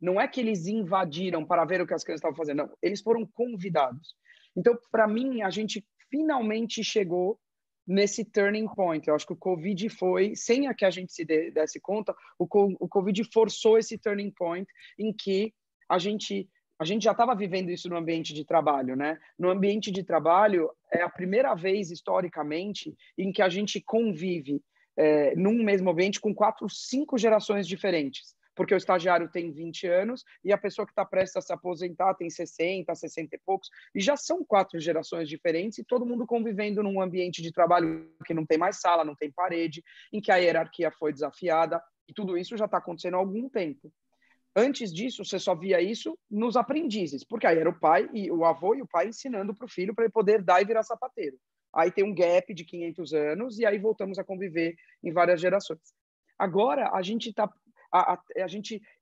Não é que eles invadiram para ver o que as crianças estavam fazendo, não. Eles foram convidados. Então, para mim, a gente finalmente chegou nesse turning point. Eu acho que o Covid foi, sem a que a gente se desse conta, o Covid forçou esse turning point em que a gente já estava vivendo isso no ambiente de trabalho, né? No ambiente de trabalho, é a primeira vez, historicamente, em que a gente convive num mesmo ambiente com 4, 5 gerações diferentes. Porque o estagiário tem 20 anos e a pessoa que está prestes a se aposentar tem 60, 60 e poucos, e já são 4 gerações diferentes e todo mundo convivendo num ambiente de trabalho que não tem mais sala, não tem parede, em que a hierarquia foi desafiada, e tudo isso já está acontecendo há algum tempo. Antes disso, você só via isso nos aprendizes, porque aí era o pai, e o avô e o pai ensinando para o filho para ele poder dar e virar sapateiro. Aí tem um gap de 500 anos e aí voltamos a conviver em várias gerações. Agora, a gente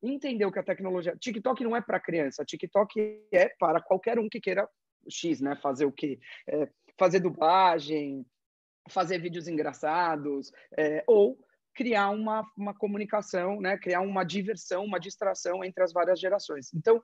entendeu que a tecnologia... TikTok não é para criança, TikTok é para qualquer um que queira X, né? Fazer o quê? Fazer dublagem, fazer vídeos engraçados, ou criar uma comunicação, né? Criar uma diversão, uma distração entre as várias gerações. Então,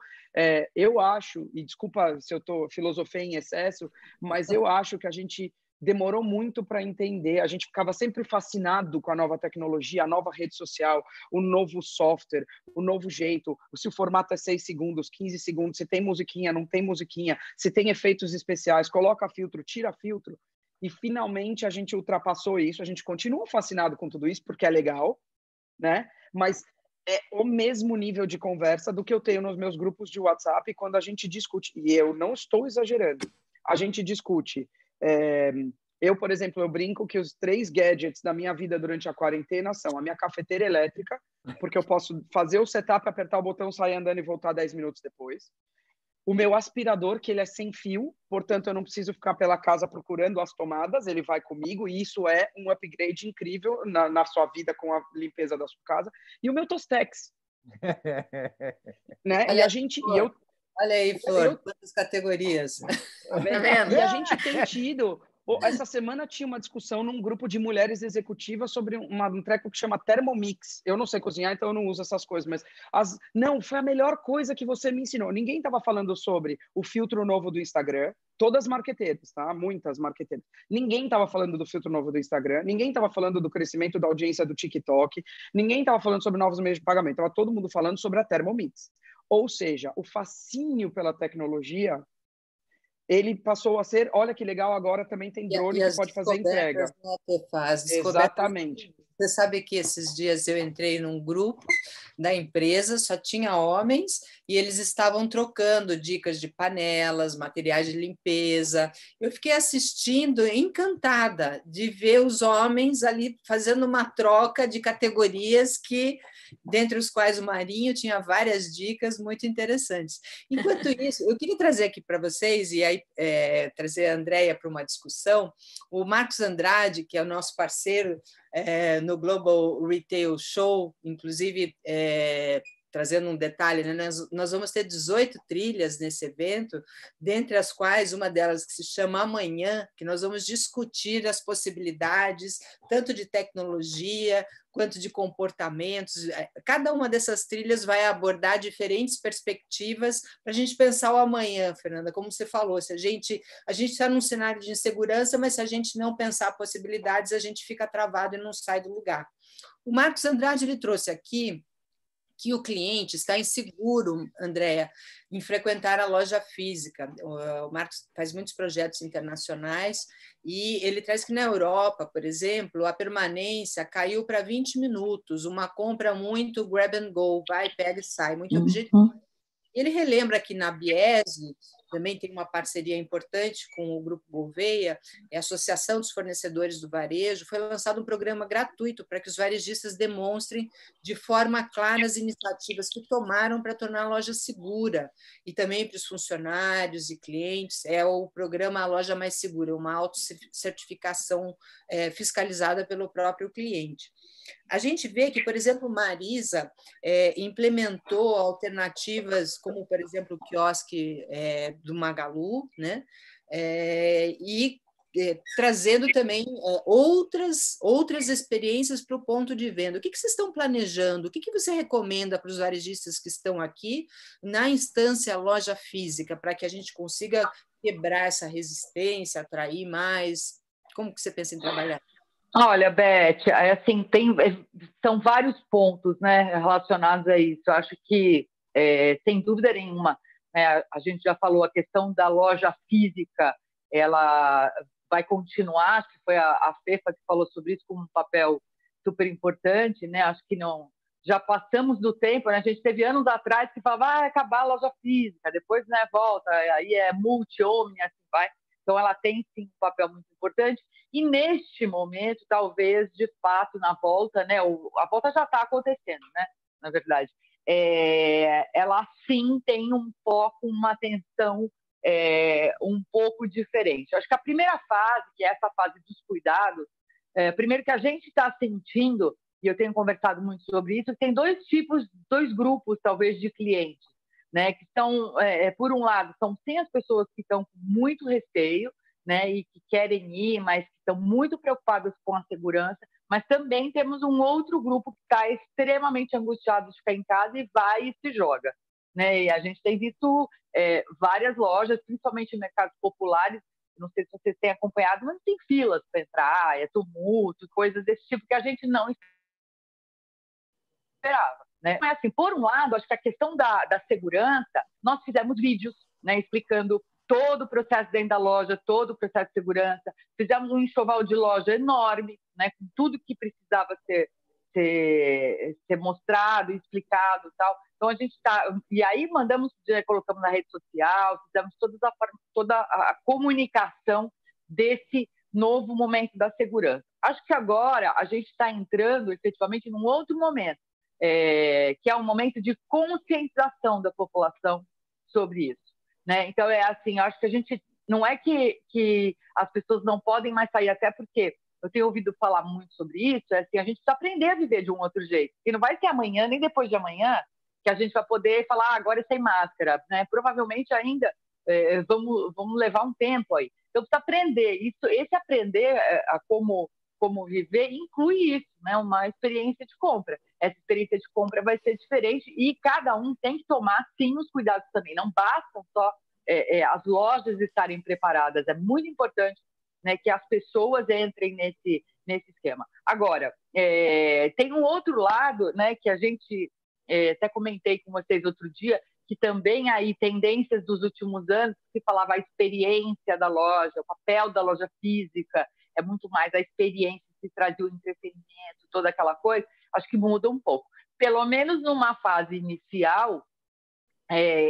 eu acho, e desculpa se eu filosofei em excesso, mas eu acho que a gente demorou muito para entender, a gente ficava sempre fascinado com a nova tecnologia, a nova rede social, o novo software, o novo jeito, se o formato é 6 segundos, 15 segundos, se tem musiquinha, não tem musiquinha, se tem efeitos especiais, coloca filtro, tira filtro, e finalmente a gente ultrapassou isso, a gente continua fascinado com tudo isso, porque é legal, né? Mas é o mesmo nível de conversa do que eu tenho nos meus grupos de WhatsApp quando a gente discute, e eu não estou exagerando, a gente discute. Eu, por exemplo, eu brinco que os 3 gadgets da minha vida durante a quarentena são a minha cafeteira elétrica, porque eu posso fazer o setup, apertar o botão, sair andando e voltar 10 minutos depois. O meu aspirador, que ele é sem fio, portanto, eu não preciso ficar pela casa procurando as tomadas, ele vai comigo, e isso é um upgrade incrível na sua vida com a limpeza da sua casa. E o meu Tostex. Né? Olha, olha aí, Flor, quantas categorias. Tá vendo? E a gente tem tido... Essa semana tinha uma discussão num grupo de mulheres executivas sobre um treco que chama Thermomix. Eu não sei cozinhar, então eu não uso essas coisas, mas não, foi a melhor coisa que você me ensinou. Ninguém estava falando sobre o filtro novo do Instagram, todas marqueteiras, tá? Muitas marqueteiras. Ninguém estava falando do filtro novo do Instagram, ninguém estava falando do crescimento da audiência do TikTok, ninguém estava falando sobre novos meios de pagamento, estava todo mundo falando sobre a Thermomix. Ou seja, o fascínio pela tecnologia, ele passou a ser, olha que legal, agora também tem drone que pode fazer entrega. Né, que faz, exatamente. Você sabe que esses dias eu entrei num grupo da empresa, só tinha homens, e eles estavam trocando dicas de panelas, materiais de limpeza. Eu fiquei assistindo, encantada de ver os homens ali fazendo uma troca de categorias que, dentre os quais o Marinho tinha várias dicas muito interessantes. Enquanto isso, eu queria trazer aqui para vocês, e aí trazer a Andréia para uma discussão, o Marcos Andrade, que é o nosso parceiro no Global Retail Show, inclusive trazendo um detalhe, né? Nós vamos ter 18 trilhas nesse evento, dentre as quais uma delas que se chama Amanhã, que nós vamos discutir as possibilidades, tanto de tecnologia quanto de comportamentos. Cada uma dessas trilhas vai abordar diferentes perspectivas para a gente pensar o amanhã, Fernanda, como você falou, se a gente está num cenário de insegurança, mas se a gente não pensar possibilidades, a gente fica travado e não sai do lugar. O Marcos Andrade ele trouxe aqui que o cliente está inseguro, Andréa, em frequentar a loja física. O Marcos faz muitos projetos internacionais e ele traz que na Europa, por exemplo, a permanência caiu para 20 minutos, uma compra muito grab and go, vai, pega e sai, muito objetivo. Ele relembra que na Biese também tem uma parceria importante com o Grupo Gouveia, a Associação dos Fornecedores do Varejo, foi lançado um programa gratuito para que os varejistas demonstrem de forma clara as iniciativas que tomaram para tornar a loja segura, e também para os funcionários e clientes, é o programa A Loja Mais Segura, uma autocertificação fiscalizada pelo próprio cliente. A gente vê que, por exemplo, Marisa implementou alternativas como, por exemplo, o quiosque do Magalu, né? E trazendo também outras experiências para o ponto de venda. O que vocês estão planejando? O que você recomenda para os varejistas que estão aqui na instância loja física, para que a gente consiga quebrar essa resistência, atrair mais? Como que você pensa em trabalhar? Olha, Beth, assim, são vários pontos, né, relacionados a isso. Eu acho que, sem dúvida nenhuma, né, a gente já falou, a questão da loja física, ela vai continuar, acho que foi a FEFA que falou sobre isso como um papel super importante, né? Acho que não, já passamos do tempo, né? A gente teve anos atrás que falava, vai acabar a loja física, depois, né, volta, aí é multi-omni, assim vai. Então, ela tem, sim, um papel muito importante. E, neste momento, talvez, de fato, na volta, né, a volta já está acontecendo, né, na verdade, ela, sim, tem um foco, uma atenção um pouco diferente. Acho que a primeira fase, que é essa fase dos cuidados, primeiro que a gente está sentindo, e eu tenho conversado muito sobre isso, tem dois grupos, talvez, de clientes, né, que estão, por um lado, são sim as pessoas que estão com muito receio, né, e que querem ir, mas que estão muito preocupadas com a segurança, mas também temos um outro grupo que está extremamente angustiado de ficar em casa e vai e se joga, né? E a gente tem visto várias lojas, principalmente em mercados populares, não sei se vocês têm acompanhado, mas tem filas para entrar, tumulto, coisas desse tipo que a gente não esperava, né? Mas, assim, por um lado, acho que a questão da segurança, nós fizemos vídeos, né, explicando todo o processo dentro da loja, todo o processo de segurança, fizemos um enxoval de loja enorme, né, com tudo que precisava ser mostrado, explicado e tal. Então, a gente está... E aí, colocamos na rede social, fizemos toda a comunicação desse novo momento da segurança. Acho que agora a gente está entrando, efetivamente, num outro momento, que é um momento de conscientização da população sobre isso, né? Então, assim, acho que a gente... Não é que as pessoas não podem mais sair, até porque eu tenho ouvido falar muito sobre isso, assim, a gente precisa aprender a viver de um outro jeito. E não vai ser amanhã, nem depois de amanhã, que a gente vai poder falar, agora é sem máscara, né? Provavelmente ainda vamos levar um tempo aí. Então, precisa aprender. Esse aprender a como viver inclui isso, né? Uma experiência de compra. Essa experiência de compra vai ser diferente e cada um tem que tomar, sim, os cuidados também. Não bastam só as lojas estarem preparadas. É muito importante, né, que as pessoas entrem nesse esquema. Agora, tem um outro lado, né, que a gente até comentei com vocês outro dia, que também aí tendências dos últimos anos, que falava a experiência da loja, o papel da loja física, é muito mais a experiência que trazia o entretenimento, toda aquela coisa, acho que muda um pouco. Pelo menos numa fase inicial,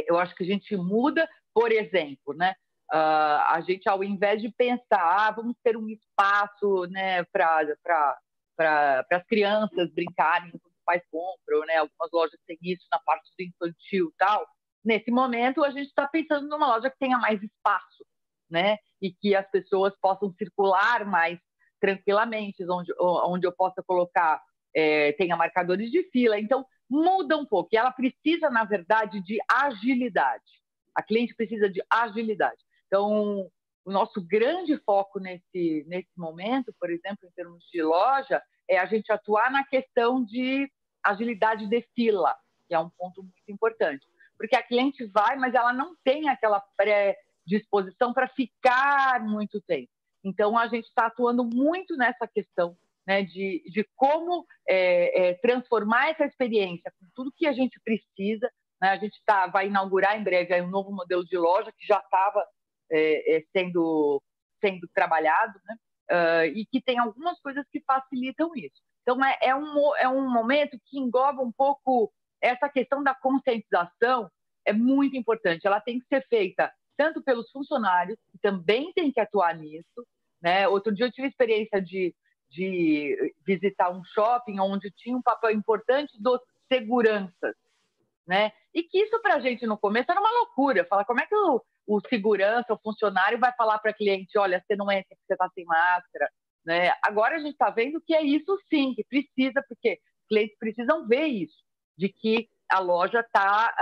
eu acho que a gente muda, por exemplo, né? A gente, ao invés de pensar, vamos ter um espaço, né, para as crianças brincarem enquanto os pais compram, né? Algumas lojas têm isso na parte do infantil e tal. Nesse momento, a gente está pensando numa loja que tenha mais espaço, né? E que as pessoas possam circular mais tranquilamente, onde eu possa colocar, tenha marcadores de fila. Então, muda um pouco. E ela precisa, na verdade, de agilidade. A cliente precisa de agilidade. Então, o nosso grande foco nesse momento, por exemplo, em termos de loja, é a gente atuar na questão de agilidade de fila, que é um ponto muito importante. Porque a cliente vai, mas ela não tem aquela predisposição para ficar muito tempo. Então, a gente está atuando muito nessa questão, né, de como transformar essa experiência com tudo que a gente precisa, né? A gente vai inaugurar em breve um novo modelo de loja que já estava sendo trabalhado, né? E que tem algumas coisas que facilitam isso. Então, é um momento que engloba um pouco essa questão da conscientização, é muito importante. Ela tem que ser feita tanto pelos funcionários, que também tem que atuar nisso, né? Outro dia eu tive a experiência de visitar um shopping onde tinha um papel importante dos seguranças, né? E que isso para a gente no começo era uma loucura. Falar como é que o segurança, o funcionário vai falar para a cliente, olha, você não entra porque você está sem máscara, né? Agora a gente está vendo que é isso sim, que precisa, porque os clientes precisam ver isso, de que a loja está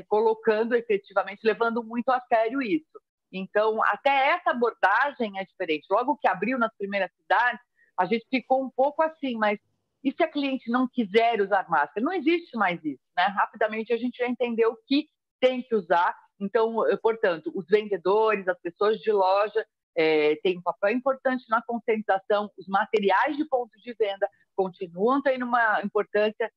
colocando efetivamente, levando muito a sério isso. Então, até essa abordagem é diferente. Logo que abriu nas primeiras cidades, a gente ficou um pouco assim, mas e se a cliente não quiser usar máscara? Não existe mais isso, né? Rapidamente a gente já entendeu que tem que usar. Então, portanto, os vendedores, as pessoas de loja têm um papel importante na conscientização, os materiais de ponto de venda continuam tendo uma importância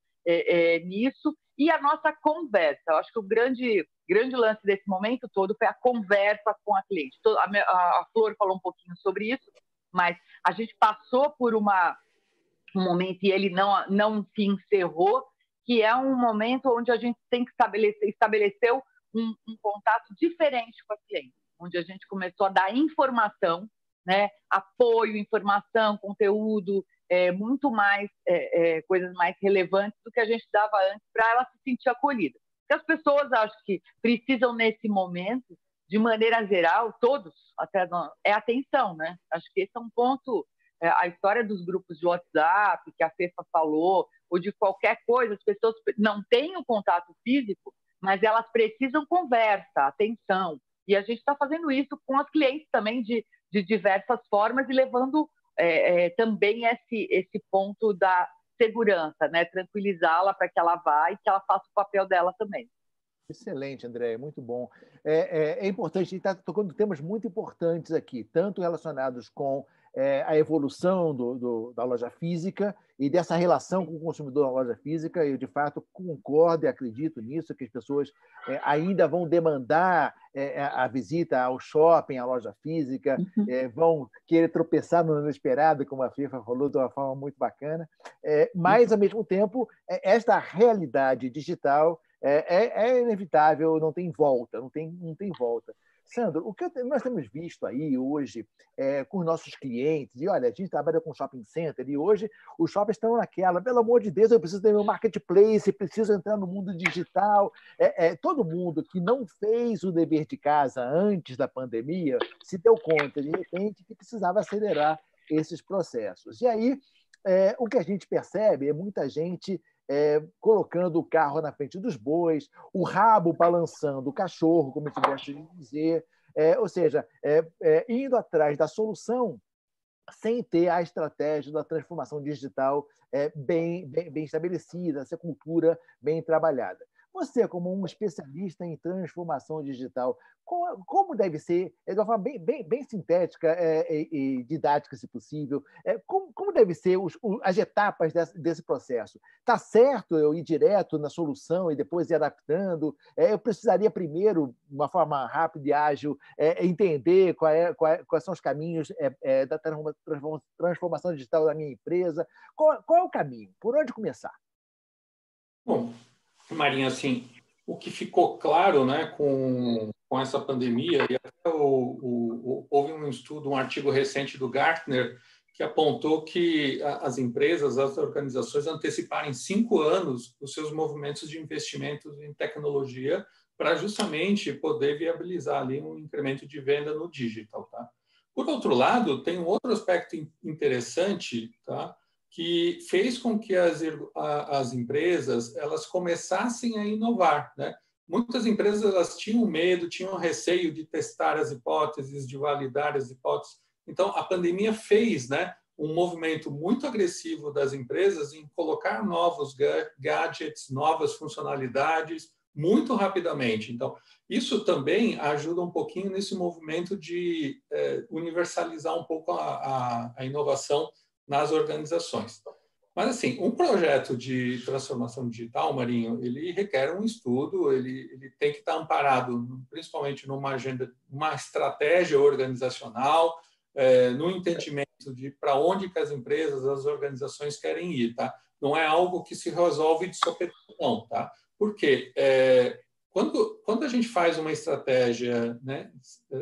nisso, e a nossa conversa. Eu acho que o grande lance desse momento todo foi a conversa com a cliente. A Flor falou um pouquinho sobre isso, mas a gente passou por um momento, e ele não se encerrou, que é um momento onde a gente tem que estabelecer um contato diferente com a cliente, onde a gente começou a dar informação, né, apoio, informação, conteúdo, muito mais coisas mais relevantes do que a gente dava antes, para ela se sentir acolhida. Porque as pessoas, acho que precisam nesse momento, de maneira geral, todos, até atenção, né? Acho que esse é um ponto. A história dos grupos de WhatsApp, que a Fefa falou, ou de qualquer coisa, as pessoas não têm o contato físico, mas elas precisam conversa, atenção. E a gente está fazendo isso com as clientes também de diversas formas, e levando também esse ponto da segurança, né? Tranquilizá-la para que ela vá e que ela faça o papel dela também. Excelente, André, muito bom. É importante, a gente está tocando temas muito importantes aqui, tanto relacionados com a evolução da loja física e dessa relação com o consumidor na loja física. Eu, de fato, concordo e acredito nisso, que as pessoas ainda vão demandar a visita ao shopping, à loja física, vão querer tropeçar no inesperado, como a Fefa falou, de uma forma muito bacana. Mas, ao mesmo tempo, esta realidade digital é inevitável, não tem volta, não tem volta. Sandro, o que nós temos visto aí hoje com os nossos clientes, e olha, a gente trabalha com shopping center, e hoje os shoppings estão naquela, pelo amor de Deus, eu preciso ter meu marketplace, preciso entrar no mundo digital. Todo mundo que não fez o dever de casa antes da pandemia se deu conta, de repente, que precisava acelerar esses processos. E aí, o que a gente percebe é muita gente colocando o carro na frente dos bois, o rabo balançando o cachorro, como a gente gosta de dizer, ou seja, indo atrás da solução sem ter a estratégia da transformação digital bem estabelecida, essa cultura bem trabalhada. Você, como um especialista em transformação digital, como deve ser, de uma forma bem sintética e didática, se possível, como deve ser as etapas desse processo? Está certo eu ir direto na solução e depois ir adaptando? Eu precisaria primeiro, de uma forma rápida e ágil, entender quais são os caminhos da transformação digital da minha empresa? Qual é o caminho? Por onde começar? Bom, Marinha, assim, o que ficou claro, né, com essa pandemia, e até houve um estudo, um artigo recente do Gartner, que apontou que as empresas, as organizações anteciparem 5 anos os seus movimentos de investimentos em tecnologia para justamente poder viabilizar ali um incremento de venda no digital, tá? Por outro lado, tem um outro aspecto interessante, tá? Que fez com que as empresas elas começassem a inovar, né? Muitas empresas elas tinham medo, tinham receio de testar as hipóteses, de validar as hipóteses. Então, a pandemia fez, né, um movimento muito agressivo das empresas em colocar novos gadgets, novas funcionalidades, muito rapidamente. Então, isso também ajuda um pouquinho nesse movimento de universalizar um pouco a inovação nas organizações. Mas, assim, um projeto de transformação digital, Marinho, ele requer um estudo, ele tem que estar amparado, principalmente numa agenda, uma estratégia organizacional, no entendimento de para onde que as empresas, as organizações querem ir, tá? Não é algo que se resolve de sopetão, tá? Porque quando a gente faz uma estratégia, né,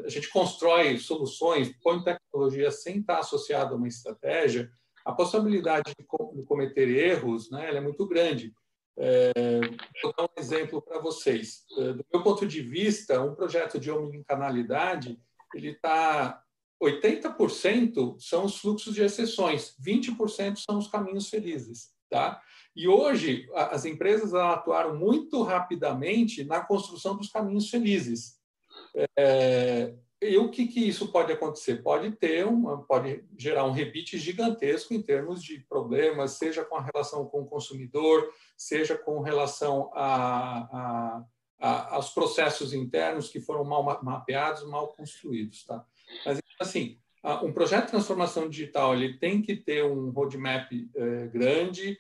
a gente constrói soluções, põe tecnologia sem estar associado a uma estratégia, a possibilidade de cometer erros, né, ela é muito grande. Vou dar um exemplo para vocês. Do meu ponto de vista, um projeto de omnicanalidade, ele está 80% são os fluxos de exceções, 20% são os caminhos felizes, tá? E hoje as empresas atuaram muito rapidamente na construção dos caminhos felizes. E o que isso pode acontecer? Pode gerar um rebite gigantesco em termos de problemas, seja com a relação com o consumidor, seja com relação aos processos internos que foram mal mapeados, mal construídos. Tá? Mas, assim, um projeto de transformação digital ele tem que ter um roadmap grande,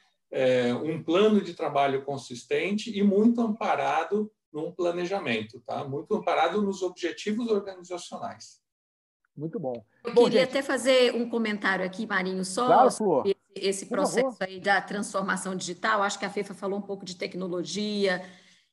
um plano de trabalho consistente e muito amparado num planejamento, tá? Muito amparado nos objetivos organizacionais. Muito bom. Eu queria até fazer um comentário aqui, Marinho, só sobre esse processo aí da transformação digital. Acho que a Fefa falou um pouco de tecnologia,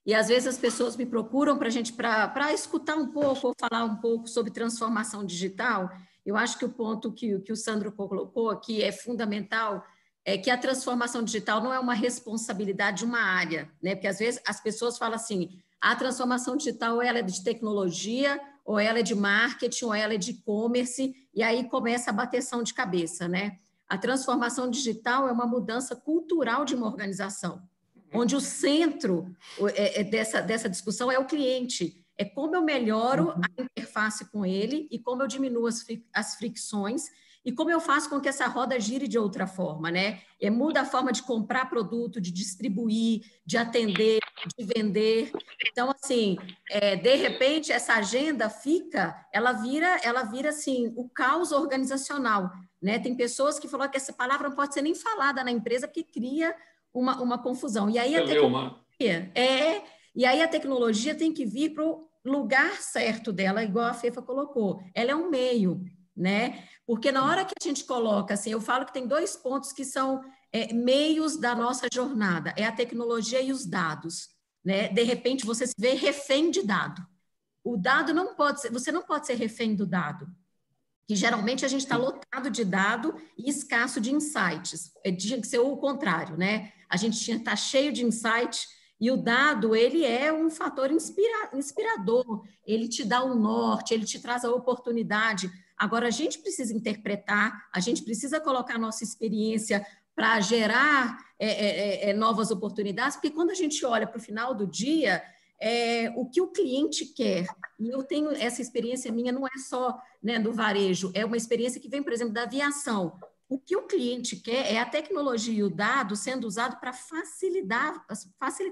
e às vezes as pessoas me procuram para escutar um pouco ou falar um pouco sobre transformação digital. Eu acho que o ponto que o Sandro colocou aqui é fundamental, é que a transformação digital não é uma responsabilidade de uma área, né? Porque às vezes as pessoas falam assim, a transformação digital ela é de tecnologia, ou ela é de marketing, ou ela é de e-commerce, e aí começa a bateção de cabeça, né? A transformação digital é uma mudança cultural de uma organização, onde o centro dessa discussão é o cliente, é como eu melhoro a interface com ele e como eu diminuo as fricções e como eu faço com que essa roda gire de outra forma, né? Muda a forma de comprar produto, de distribuir, de atender, de vender. Então, assim, de repente, essa agenda ela vira assim, o caos organizacional, né? Tem pessoas que falam que essa palavra não pode ser nem falada na empresa porque cria uma confusão. E aí a tecnologia tem que vir para o lugar certo dela, igual a Fefa colocou. Ela é um meio, né? Porque na hora que a gente coloca, assim, eu falo que tem 2 pontos que são meios da nossa jornada, é a tecnologia e os dados, né? De repente, você se vê refém de dado. O dado não pode ser, você não pode ser refém do dado, que geralmente a gente está lotado de dado e escasso de insights. Tinha que ser o contrário, né? A gente tinha que estar cheio de insights e o dado, ele é um fator inspirador, ele te dá um norte, ele te traz a oportunidade. Agora, a gente precisa interpretar, a gente precisa colocar a nossa experiência para gerar novas oportunidades, porque quando a gente olha para o final do dia, o que o cliente quer, e eu tenho essa experiência minha, não é só, né, do varejo, é uma experiência que vem, por exemplo, da aviação. O que o cliente quer é a tecnologia e o dado sendo usado para facilitar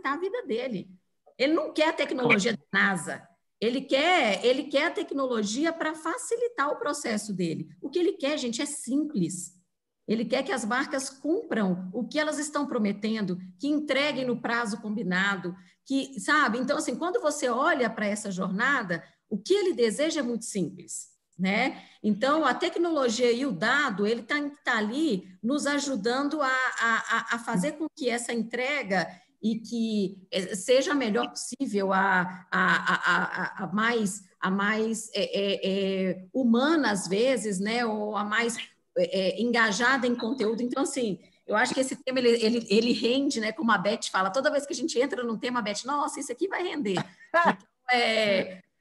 a vida dele. Ele não quer a tecnologia da NASA, ele quer a tecnologia para facilitar o processo dele. O que ele quer, gente, é simples. Ele quer que as marcas cumpram o que elas estão prometendo, que entreguem no prazo combinado, que, sabe? Então, assim, quando você olha para essa jornada, o que ele deseja é muito simples, né? Então, a tecnologia e o dado, ele tá ali nos ajudando a fazer com que essa entrega e que seja a melhor possível, a mais humana, às vezes, né? Ou a mais engajada em conteúdo. Então, assim, eu acho que esse tema, ele rende, né? Como a Beth fala, toda vez que a gente entra num tema, a Beth, nossa, isso aqui vai render. Então,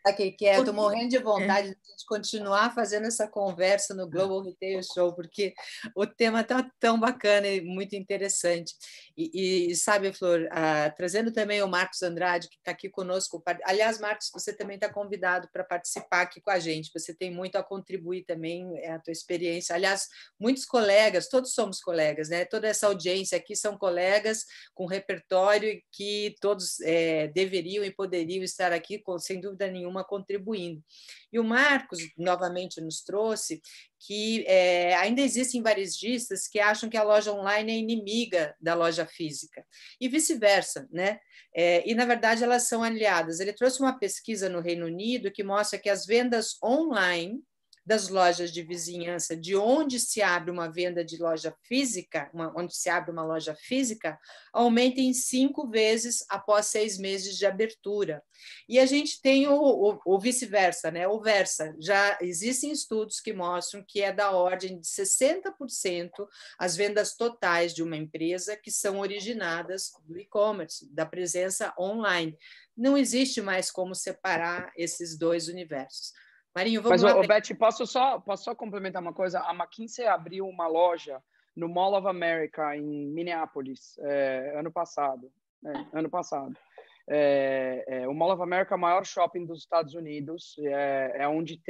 Aqui, estou morrendo de vontade de a gente continuar fazendo essa conversa no Global Retail Show, porque o tema está tão bacana e muito interessante. E sabe, Flor, trazendo também o Marcos Andrade, que está aqui conosco. Aliás, Marcos, você também está convidado para participar aqui com a gente. Você tem muito a contribuir também, a tua experiência. Aliás, muitos colegas, todos somos colegas, né? Toda essa audiência aqui são colegas com repertório que todos deveriam e poderiam estar aqui, sem dúvida nenhuma, contribuindo. E o Marcos, novamente, nos trouxe que ainda existem varejistas que acham que a loja online é inimiga da loja física, e vice-versa, né? E, na verdade, elas são aliadas. Ele trouxe uma pesquisa no Reino Unido que mostra que as vendas online das lojas de vizinhança, de onde se abre uma venda de loja física, onde se abre uma loja física, aumenta em 5 vezes após 6 meses de abertura. E a gente tem o vice-versa, né? O versa. Já existem estudos que mostram que é da ordem de 60% as vendas totais de uma empresa que são originadas do e-commerce, da presença online. Não existe mais como separar esses 2 universos. Marinho, vamos lá. Mas, Beth, posso só complementar uma coisa? A McKinsey abriu uma loja no Mall of America, em Minneapolis, ano passado. o Mall of America é o maior shopping dos Estados Unidos, é onde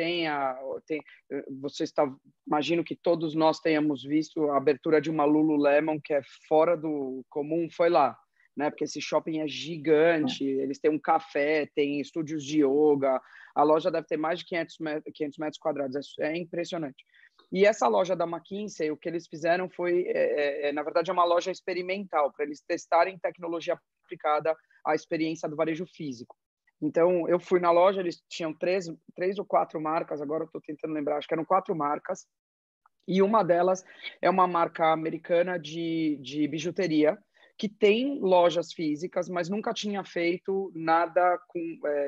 imagino que todos nós tenhamos visto a abertura de uma Lululemon, que é fora do comum, foi lá, né? Porque esse shopping é gigante, eles têm um café, tem estúdios de yoga, a loja deve ter mais de 500 metros quadrados, é impressionante. E essa loja da McKinsey, o que eles fizeram foi, na verdade, é uma loja experimental, para eles testarem tecnologia aplicada à experiência do varejo físico. Então, eu fui na loja, eles tinham três ou quatro marcas, agora eu estou tentando lembrar, acho que eram 4 marcas, e uma delas é uma marca americana de bijuteria, que tem lojas físicas, mas nunca tinha feito nada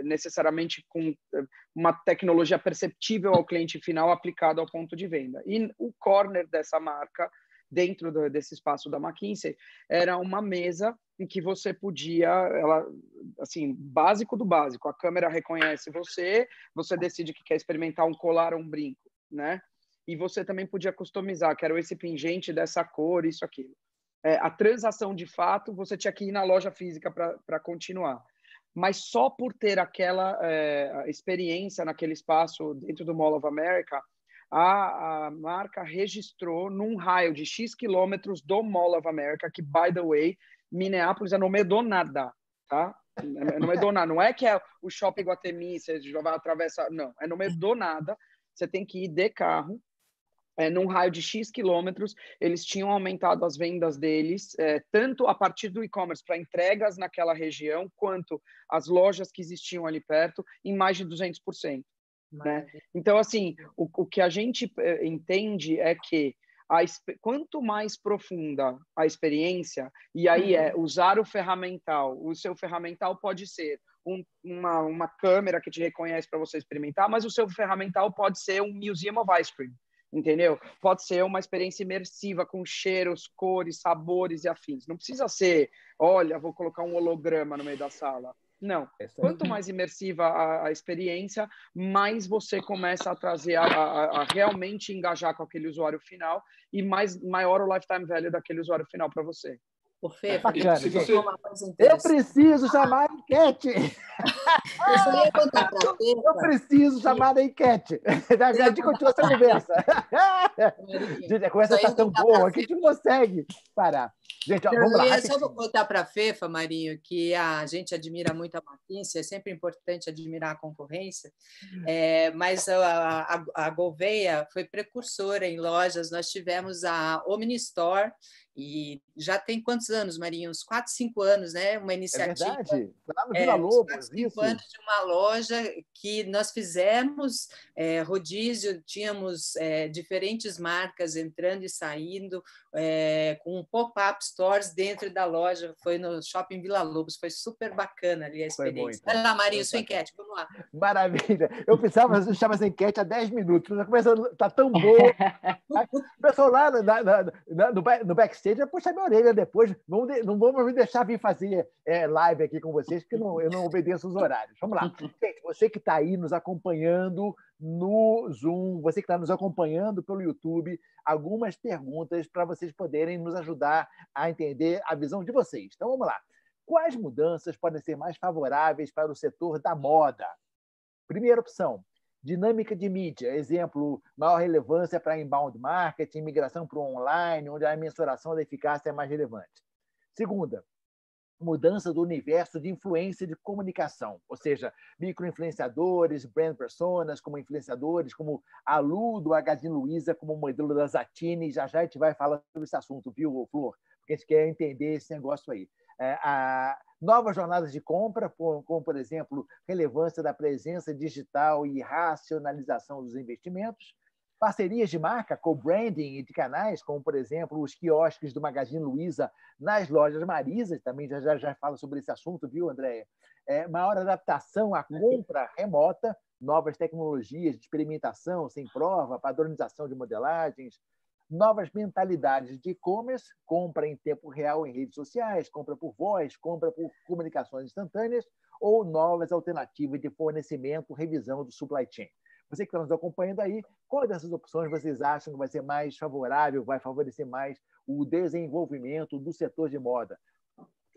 necessariamente com uma tecnologia perceptível ao cliente final aplicado ao ponto de venda. E o corner dessa marca, dentro desse espaço da McKinsey, era uma mesa em que você podia, assim, básico do básico, a câmera reconhece você decide que quer experimentar um colar ou um brinco, né? E você também podia customizar, quero esse pingente dessa cor, isso, aquilo. A transação, de fato, você tinha que ir na loja física para continuar. Mas só por ter aquela experiência naquele espaço dentro do Mall of America, a marca registrou num raio de X quilômetros do Mall of America, que, by the way, Minneapolis é no meio do nada, tá? É no meio do nada. Não é que é o Shopping Guatemi, você já vai atravessar. Não, é no meio do nada. Você tem que ir de carro. Num raio de X quilômetros, eles tinham aumentado as vendas deles, tanto a partir do e-commerce para entregas naquela região, quanto as lojas que existiam ali perto, em mais de 200%. Né? Então, assim, o que a gente entende é que quanto mais profunda a experiência, e aí usar o seu ferramental pode ser uma câmera que te reconhece para você experimentar, mas o seu ferramental pode ser um Museum of Ice Cream. Entendeu? Pode ser uma experiência imersiva com cheiros, cores, sabores e afins. Não precisa ser, olha, vou colocar um holograma no meio da sala. Não. Quanto mais imersiva a experiência, mais você começa a trazer, a realmente engajar com aquele usuário final e maior o lifetime value daquele usuário final para você. Ô, Fê, eu preciso chamar a enquete. Eu só ia contar para a Fê. Eu preciso chamar a enquete. A gente continua essa conversa. Gente, a conversa está tão boa que a gente não consegue parar. Gente, ó, vamos lá. Eu só vou contar para a Fefa, Marinho, que a gente admira muito a McKinsey, é sempre importante admirar a concorrência, mas a Gouveia foi precursora em lojas. Nós tivemos a Omni Store, e já tem quantos anos, Marinho? Uns 4, 5 anos, né? Uma iniciativa. É verdade. Foi lá no Vila Lobos, 4, 5 anos de uma loja que nós fizemos rodízio, tínhamos diferentes marcas entrando e saindo, com pop-up stores dentro da loja. Foi no Shopping Vila Lobos, foi super bacana ali a experiência. Olha lá, Marinho, sua enquete, vamos lá. Maravilha. Eu precisava deixar essa enquete há 10 minutos, mas a conversa está tão boa. O pessoal lá no backstage vai puxar minha orelha depois. Não vamos me deixar vir fazer live aqui com vocês, porque eu não obedeço os horários. Vamos lá. Gente, você que está aí nos acompanhando no Zoom, você que está nos acompanhando pelo YouTube, algumas perguntas para vocês poderem nos ajudar a entender a visão de vocês. Então, vamos lá. Quais mudanças podem ser mais favoráveis para o setor da moda? Primeira opção, dinâmica de mídia. Exemplo, maior relevância para inbound marketing, migração para o online, onde a mensuração da eficácia é mais relevante. Segunda, mudança do universo de influência de comunicação, ou seja, microinfluenciadores, brand personas como influenciadores, como a Lu do Magazine Luiza, como modelo da Zatini. Já a gente vai falar sobre esse assunto, viu, Flor? Porque a gente quer entender esse negócio aí. Novas jornadas de compra, como, por exemplo, relevância da presença digital e racionalização dos investimentos. Parcerias de marca, co-branding e de canais, como, por exemplo, os quiosques do Magazine Luiza nas lojas Marisa, também já fala sobre esse assunto, viu, Andréia? Maior adaptação à compra remota, novas tecnologias de experimentação sem prova, padronização de modelagens, novas mentalidades de e-commerce, compra em tempo real em redes sociais, compra por voz, compra por comunicações instantâneas, ou novas alternativas de fornecimento, revisão do supply chain. Você que está nos acompanhando aí, qual dessas opções vocês acham que vai ser mais favorável, vai favorecer mais o desenvolvimento do setor de moda?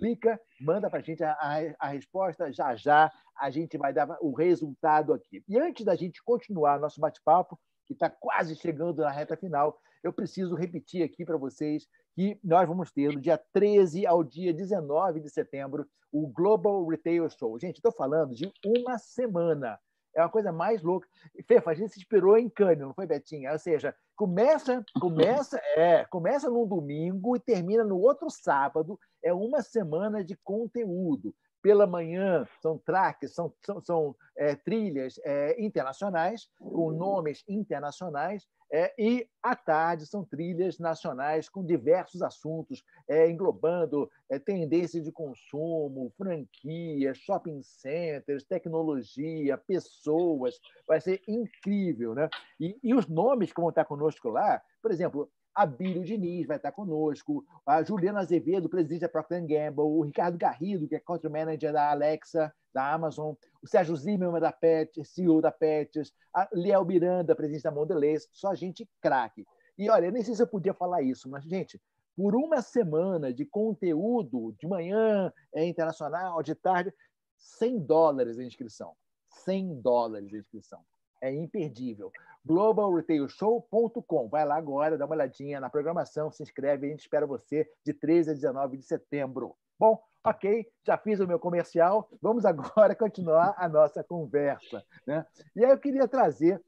Clica, manda para a gente a resposta, já a gente vai dar o resultado aqui. E antes da gente continuar nosso bate-papo, que está quase chegando na reta final, eu preciso repetir aqui para vocês que nós vamos ter, do dia 13 ao dia 19 de setembro, o Global Retail Show. Gente, estou falando de uma semana. É uma coisa mais louca. Fefa, a gente se inspirou em Cannes, não foi, Betinha? Ou seja, começa num domingo e termina no outro sábado. É uma semana de conteúdo. Pela manhã são tracks, são trilhas internacionais, com nomes internacionais, e à tarde são trilhas nacionais com diversos assuntos, englobando tendências de consumo, franquias, shopping centers, tecnologia, pessoas. Vai ser incrível, né? E os nomes que vão estar conosco lá, por exemplo, a Bílio Diniz vai estar conosco, a Juliana Azevedo, presidente da Procter & Gamble, o Ricardo Garrido, que é country manager da Alexa, da Amazon, o Sérgio Zimmermann, da Pet, CEO da Pets, a Liel Miranda, presidente da Mondelez, só gente craque. E olha, eu nem sei se eu podia falar isso, mas, gente, por uma semana de conteúdo, de manhã internacional, de tarde, $100 a inscrição. $100 a inscrição. É imperdível. globalretailshow.com. Vai lá agora, dá uma olhadinha na programação, se inscreve, a gente espera você de 13 a 19 de setembro. Bom, ok, já fiz o meu comercial, vamos agora continuar a nossa conversa, né? E aí eu queria trazer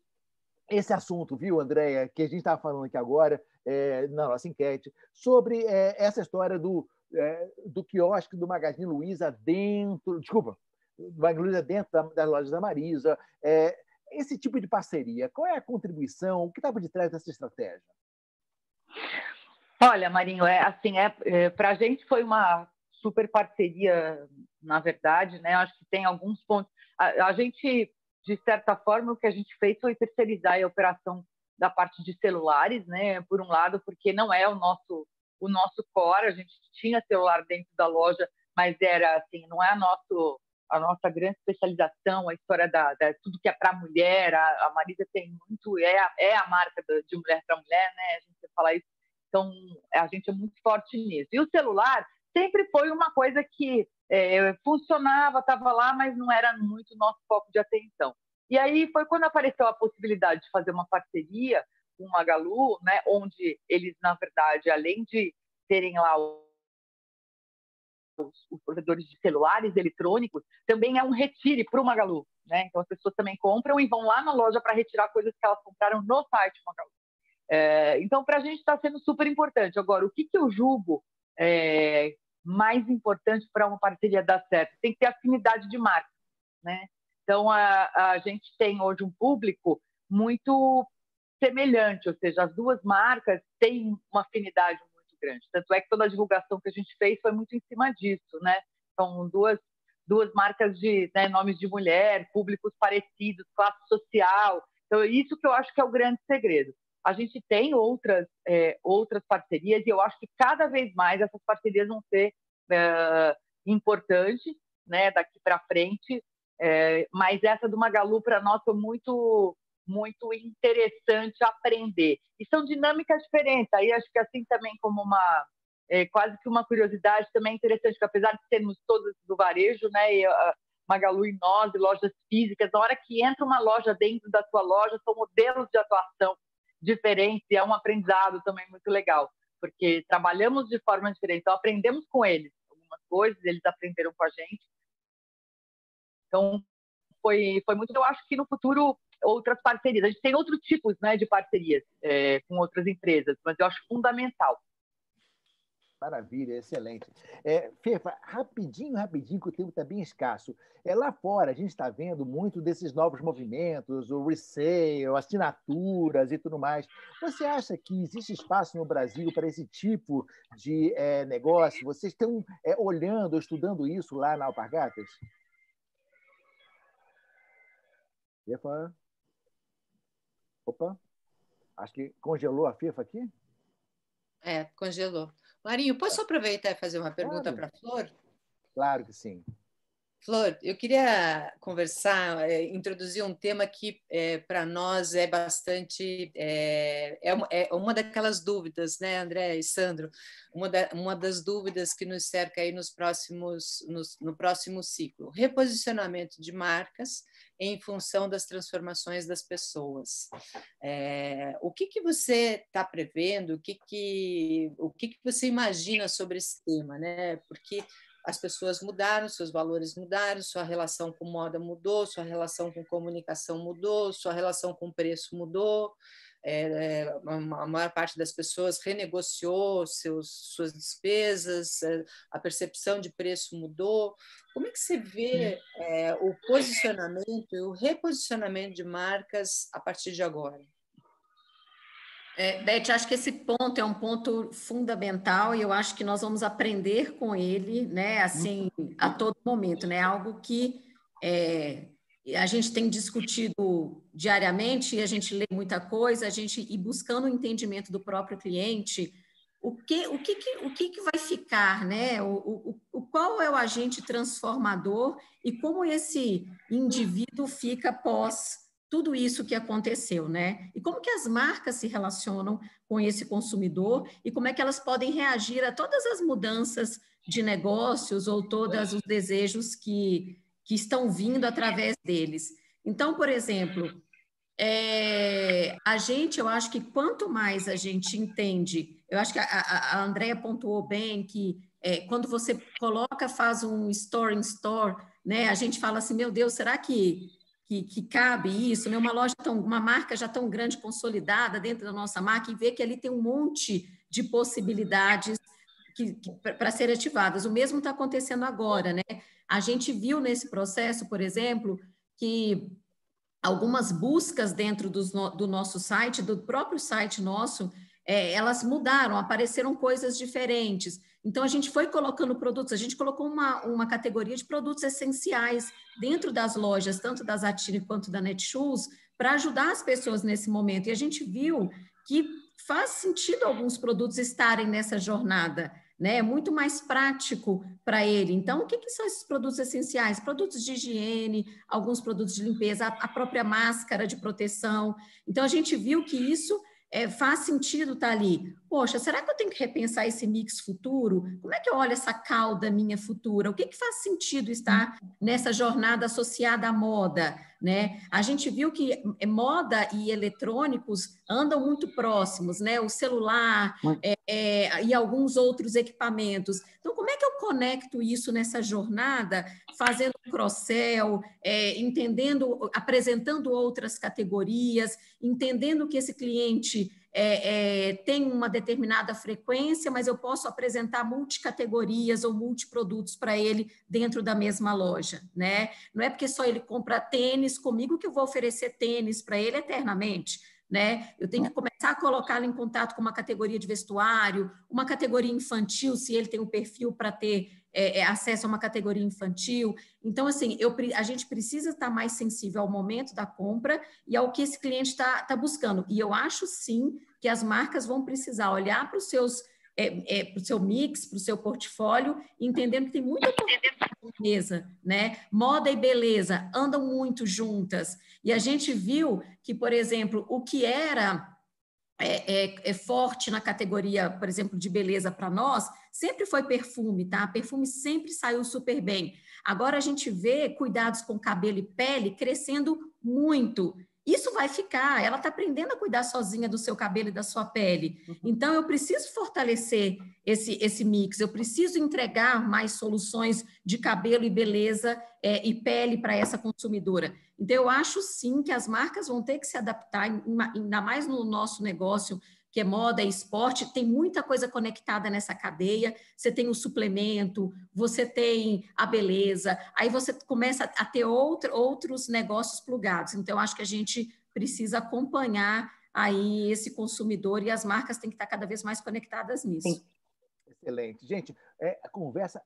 esse assunto, viu, Andréia, que a gente estava falando aqui agora, na nossa enquete, sobre essa história do quiosque do Magazine Luiza dentro... Desculpa, do Magazine Luiza dentro das lojas da Marisa. Esse tipo de parceria, qual é a contribuição? O que estava de trás dessa estratégia? Olha, Marinho, para a gente foi uma super parceria, na verdade, né? Acho que tem alguns pontos. A gente, de certa forma, o que a gente fez foi terceirizar a operação da parte de celulares, né? Por um lado, porque não é o nosso core, a gente tinha celular dentro da loja, mas era assim, não é a nossa grande especialização, a história da tudo que é para mulher. A Marisa tem muito, é a marca de mulher para mulher, né? A gente fala isso. Então, a gente é muito forte nisso. E o celular sempre foi uma coisa que funcionava, estava lá, mas não era muito nosso foco de atenção. E aí foi quando apareceu a possibilidade de fazer uma parceria com o Magalu, né? Onde eles, na verdade, além de terem lá os provedores de celulares eletrônicos, também é um retire para o Magalu, né? Então as pessoas também compram e vão lá na loja para retirar coisas que elas compraram no site do Magalu. Então, para a gente está sendo super importante. Agora, o que eu julgo mais importante para uma parceria dar certo? Tem que ter afinidade de marca, né? Então, a gente tem hoje um público muito semelhante, ou seja, as duas marcas têm uma afinidade muito grande. Tanto é que toda a divulgação que a gente fez foi muito em cima disso, né? São duas marcas de nomes de mulher, públicos parecidos, classe social. Então, isso que eu acho que é o grande segredo. A gente tem outras parcerias e eu acho que cada vez mais essas parcerias vão ser importantes, né, daqui para frente. Mas essa do Magalu, para nós, foi muito, muito interessante aprender. E são dinâmicas diferentes. Aí acho que assim também como quase que uma curiosidade também interessante, que apesar de sermos todos do varejo, né, e Magalu e nós, e lojas físicas, na hora que entra uma loja dentro da sua loja, são modelos de atuação diferentes e é um aprendizado também muito legal, porque trabalhamos de forma diferente. Então, aprendemos com eles algumas coisas, eles aprenderam com a gente. Então, foi muito... Eu acho que no futuro, outras parcerias. A gente tem outros tipos, né, de parcerias com outras empresas, mas eu acho fundamental. Maravilha, excelente. Fefa, rapidinho, que o tempo está bem escasso. Lá fora, a gente está vendo muito desses novos movimentos, o resale, assinaturas e tudo mais. Você acha que existe espaço no Brasil para esse tipo de negócio? Vocês estão olhando, estudando isso lá na Alpargatas? Fefa? Opa, acho que congelou a Fefa aqui? Congelou. Marinho, posso aproveitar e fazer uma pergunta para a Flor? Claro que sim. Flor, eu queria conversar, introduzir um tema que para nós é bastante, é uma daquelas dúvidas, né, André e Sandro, uma das dúvidas que nos cerca aí no próximo ciclo, reposicionamento de marcas em função das transformações das pessoas. O que você está prevendo, o que você imagina sobre esse tema, né? Porque as pessoas mudaram, seus valores mudaram, sua relação com moda mudou, sua relação com comunicação mudou, sua relação com preço mudou. A maior parte das pessoas renegociou suas despesas, a percepção de preço mudou. Como é que você vê o posicionamento e o reposicionamento de marcas a partir de agora? Beth, acho que esse ponto é um ponto fundamental e eu acho que nós vamos aprender com ele, né, assim, a todo momento, né, algo que a gente tem discutido diariamente, a gente lê muita coisa, a gente ir buscando o entendimento do próprio cliente, o que vai ficar, né, qual é o agente transformador e como esse indivíduo fica após tudo isso que aconteceu, né? E como que as marcas se relacionam com esse consumidor e como é que elas podem reagir a todas as mudanças de negócios ou todos os desejos que estão vindo através deles. Então, por exemplo, eu acho que quanto mais a gente entende, eu acho que a Andrea pontuou bem que quando você faz um store in store, né? A gente fala assim, meu Deus, será que cabe isso, né? Uma marca já tão grande, consolidada dentro da nossa marca e ver que ali tem um monte de possibilidades para serem ativadas. O mesmo está acontecendo agora, né? A gente viu nesse processo, por exemplo, que algumas buscas dentro do nosso site, do próprio site nosso, elas mudaram, apareceram coisas diferentes. Então, a gente foi colocando produtos, a gente colocou uma categoria de produtos essenciais dentro das lojas, tanto da Zattini quanto da Netshoes, para ajudar as pessoas nesse momento. E a gente viu que faz sentido alguns produtos estarem nessa jornada, né? É muito mais prático para ele. Então, o que são esses produtos essenciais? Produtos de higiene, alguns produtos de limpeza, a própria máscara de proteção. Então, a gente viu que isso faz sentido estar ali. Poxa, será que eu tenho que repensar esse mix futuro? Como é que eu olho essa cauda minha futura? O que faz sentido estar nessa jornada associada à moda, né? A gente viu que moda e eletrônicos andam muito próximos, né? O celular e alguns outros equipamentos. Então, como é que eu conecto isso nessa jornada, fazendo um cross-sell, entendendo, apresentando outras categorias, entendendo que esse cliente tem uma determinada frequência, mas eu posso apresentar multicategorias ou multiprodutos para ele dentro da mesma loja, né? Não é porque só ele compra tênis comigo que eu vou oferecer tênis para ele eternamente, né? Eu tenho que começar a colocá-lo em contato com uma categoria de vestuário, uma categoria infantil, se ele tem um perfil para ter acesso a uma categoria infantil. Então, assim, a gente precisa estar mais sensível ao momento da compra e ao que esse cliente está buscando. E eu acho, sim, que as marcas vão precisar olhar para o seu mix, para o seu portfólio, entendendo que tem muita beleza, né? Moda e beleza andam muito juntas. E a gente viu que, por exemplo, o que era forte na categoria, por exemplo, de beleza para nós, sempre foi perfume, tá? Perfume sempre saiu super bem. Agora a gente vê cuidados com cabelo e pele crescendo muito. Isso vai ficar, ela está aprendendo a cuidar sozinha do seu cabelo e da sua pele. Então, eu preciso fortalecer esse mix, eu preciso entregar mais soluções de cabelo e beleza e pele para essa consumidora. Então, eu acho sim que as marcas vão ter que se adaptar, ainda mais no nosso negócio, que é moda e esporte, tem muita coisa conectada nessa cadeia. Você tem o suplemento, você tem a beleza, aí você começa a ter outros negócios plugados. Então, acho que a gente precisa acompanhar aí esse consumidor e as marcas têm que estar cada vez mais conectadas nisso. Excelente. Gente, A conversa,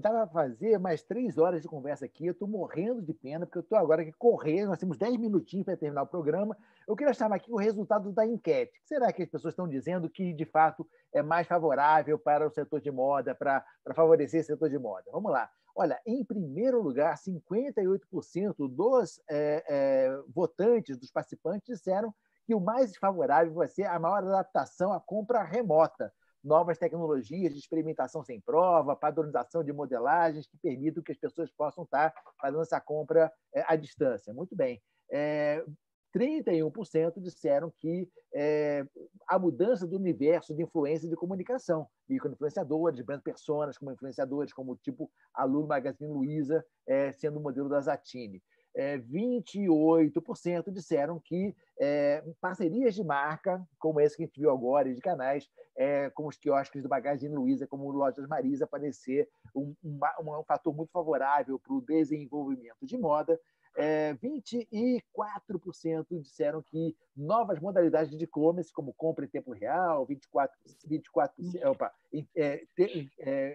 dá para fazer mais 3 horas de conversa aqui. Eu estou morrendo de pena, porque eu estou agora aqui correndo. Nós temos 10 minutinhos para terminar o programa. Eu queria chamar aqui o resultado da enquete. O que será que as pessoas estão dizendo que, de fato, é mais favorável para o setor de moda, para favorecer o setor de moda? Vamos lá. Olha, em primeiro lugar, 58% dos votantes, dos participantes, disseram que o mais favorável vai ser a maior adaptação à compra remota. Novas tecnologias de experimentação sem prova, padronização de modelagens que permitam que as pessoas possam estar fazendo essa compra à distância. Muito bem. 31% disseram que a mudança do universo de influência de comunicação, microinfluenciadores, brand personas como influenciadores, como tipo a Lu Magazine Luiza, sendo o modelo da Zatini. 28% disseram que parcerias de marca, como esse que a gente viu agora, e de canais, como os quiosques do Magazine Luiza, como o Lojas Marisa, parecem ser um fator muito favorável para o desenvolvimento de moda. 24% disseram que novas modalidades de e-commerce, como compra em tempo real, 24%,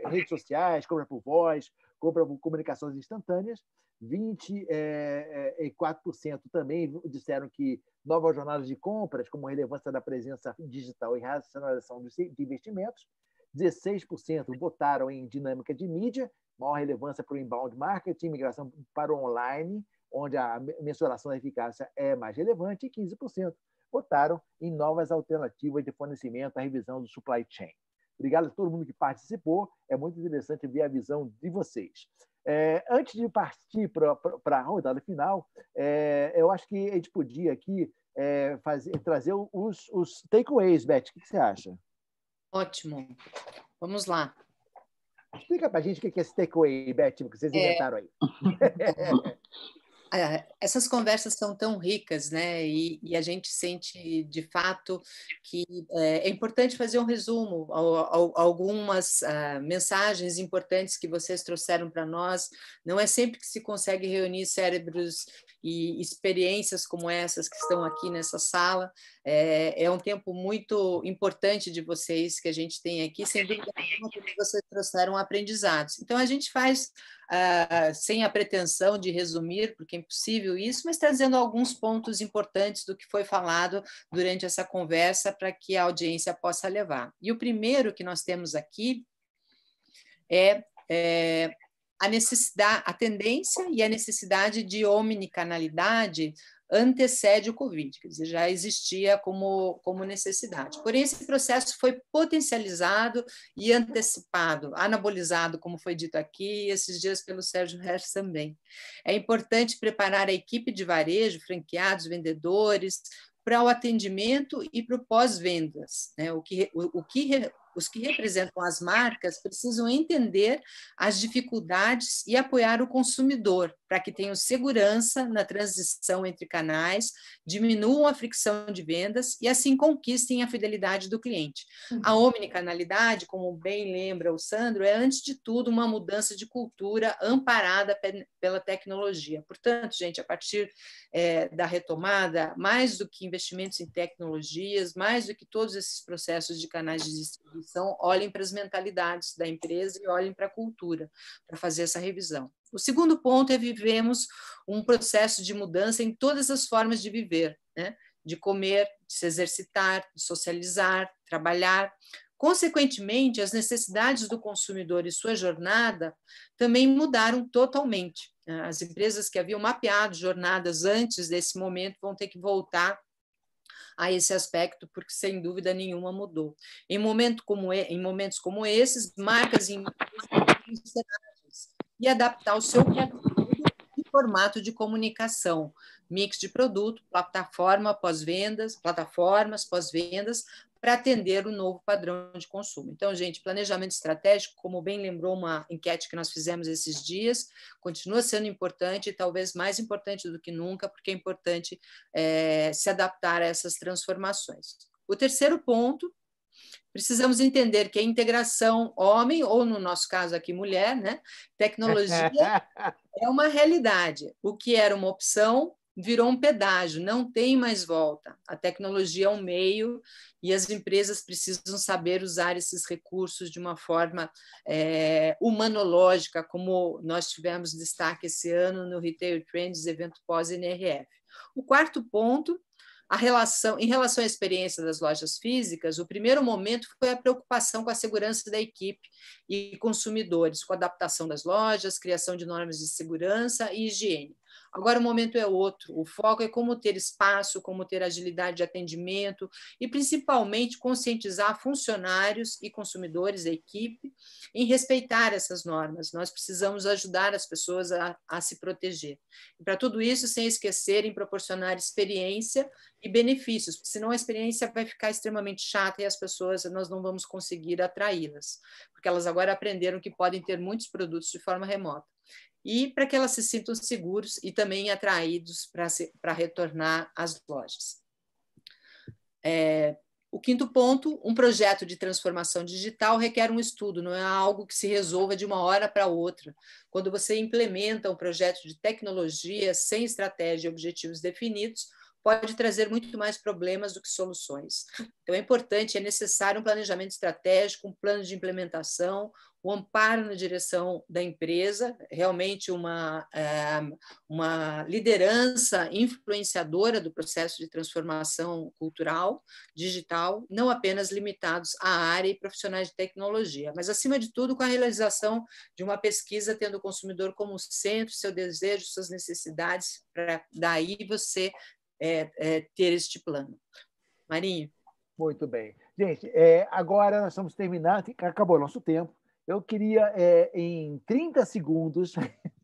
redes sociais, compra por voz, compra por comunicações instantâneas. 24% também disseram que novas jornadas de compras, como relevância da presença digital e racionalização de investimentos. 16% votaram em dinâmica de mídia, maior relevância para o inbound marketing, migração para o online, onde a mensuração da eficácia é mais relevante, e 15% votaram em novas alternativas de fornecimento à revisão do supply chain. Obrigado a todo mundo que participou, é muito interessante ver a visão de vocês. Antes de partir para a rodada final, eu acho que a gente podia aqui trazer os takeaways, Beth. O que você acha? Ótimo. Vamos lá. Explica para a gente o que é esse takeaway, Beth, que vocês inventaram aí. Essas conversas são tão ricas, né? E a gente sente, de fato, que é importante fazer um resumo, algumas mensagens importantes que vocês trouxeram para nós. Não é sempre que se consegue reunir cérebros e experiências como essas que estão aqui nessa sala. É um tempo muito importante de vocês que a gente tem aqui, sem dúvida nenhuma, porque vocês trouxeram aprendizados. Então, a gente faz sem a pretensão de resumir, porque é impossível isso, mas trazendo alguns pontos importantes do que foi falado durante essa conversa para que a audiência possa levar. E o primeiro que nós temos aqui é a necessidade, a tendência e a necessidade de omnicanalidade antecede o Covid, quer dizer, já existia como necessidade. Porém, esse processo foi potencializado e antecipado, anabolizado, como foi dito aqui, esses dias pelo Sérgio Hersh também. É importante preparar a equipe de varejo, franqueados, vendedores, para o atendimento e para o pós-vendas, né? Os que representam as marcas precisam entender as dificuldades e apoiar o consumidor para que tenham segurança na transição entre canais, diminuam a fricção de vendas e assim conquistem a fidelidade do cliente. A omnicanalidade, como bem lembra o Sandro, é antes de tudo uma mudança de cultura amparada pela tecnologia. Portanto, gente, a partir da retomada, mais do que investimentos em tecnologias, mais do que todos esses processos de canais de distribuição, olhem para as mentalidades da empresa e olhem para a cultura para fazer essa revisão. O segundo ponto é vivemos um processo de mudança em todas as formas de viver, né? De comer, de se exercitar, de socializar, trabalhar. Consequentemente, as necessidades do consumidor e sua jornada também mudaram totalmente. As empresas que haviam mapeado jornadas antes desse momento vão ter que voltar a esse aspecto, porque sem dúvida nenhuma mudou. Em momentos como esses, marcas e adaptar o seu conteúdo e formato de comunicação, mix de produto, plataformas, pós-vendas, para atender o novo padrão de consumo. Então, gente, planejamento estratégico, como bem lembrou uma enquete que nós fizemos esses dias, continua sendo importante e talvez mais importante do que nunca, porque é importante se adaptar a essas transformações. O terceiro ponto, precisamos entender que a integração homem, ou no nosso caso aqui mulher, né? Tecnologia é uma realidade. O que era uma opção virou um pedágio, não tem mais volta. A tecnologia é um meio e as empresas precisam saber usar esses recursos de uma forma humanológica, como nós tivemos destaque esse ano no Retail Trends, evento pós-NRF. O quarto ponto, em relação à experiência das lojas físicas, o primeiro momento foi a preocupação com a segurança da equipe e consumidores, com a adaptação das lojas, criação de normas de segurança e higiene. Agora o momento é outro, o foco é como ter espaço, como ter agilidade de atendimento e, principalmente, conscientizar funcionários e consumidores, a equipe, em respeitar essas normas. Nós precisamos ajudar as pessoas a se proteger. E, para tudo isso, sem esquecer em proporcionar experiência e benefícios, porque senão a experiência vai ficar extremamente chata e as pessoas, nós não vamos conseguir atraí-las, porque elas agora aprenderam que podem ter muitos produtos de forma remota. E para que elas se sintam seguros e também atraídos para retornar às lojas. O quinto ponto, um projeto de transformação digital requer um estudo, não é algo que se resolva de uma hora para outra. Quando você implementa um projeto de tecnologia sem estratégia e objetivos definidos, pode trazer muito mais problemas do que soluções. Então, é importante, é necessário um planejamento estratégico, um plano de implementação, um amparo na direção da empresa, realmente uma liderança influenciadora do processo de transformação cultural, digital, não apenas limitados à área e profissionais de tecnologia, mas, acima de tudo, com a realização de uma pesquisa tendo o consumidor como centro, seu desejo, suas necessidades, para daí você ter este plano. Marinho. Muito bem. Gente, agora nós estamos terminando, acabou o nosso tempo. Eu queria, em 30 segundos,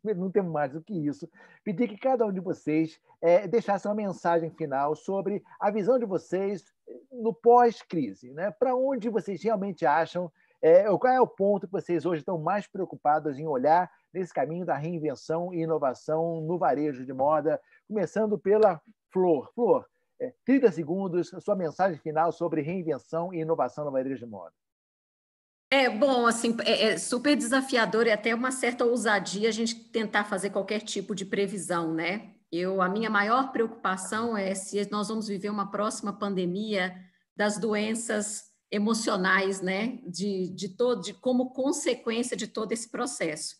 não temos mais do que isso, pedir que cada um de vocês deixasse uma mensagem final sobre a visão de vocês no pós-crise, né? Para onde vocês realmente acham, qual é o ponto que vocês hoje estão mais preocupados em olhar nesse caminho da reinvenção e inovação no varejo de moda, começando pela Flor. Flor, 30 segundos, a sua mensagem final sobre reinvenção e inovação no varejo de moda. Bom, assim, é super desafiador e até uma certa ousadia a gente tentar fazer qualquer tipo de previsão, né? A minha maior preocupação é se nós vamos viver uma próxima pandemia das doenças emocionais, né? Como consequência de todo esse processo.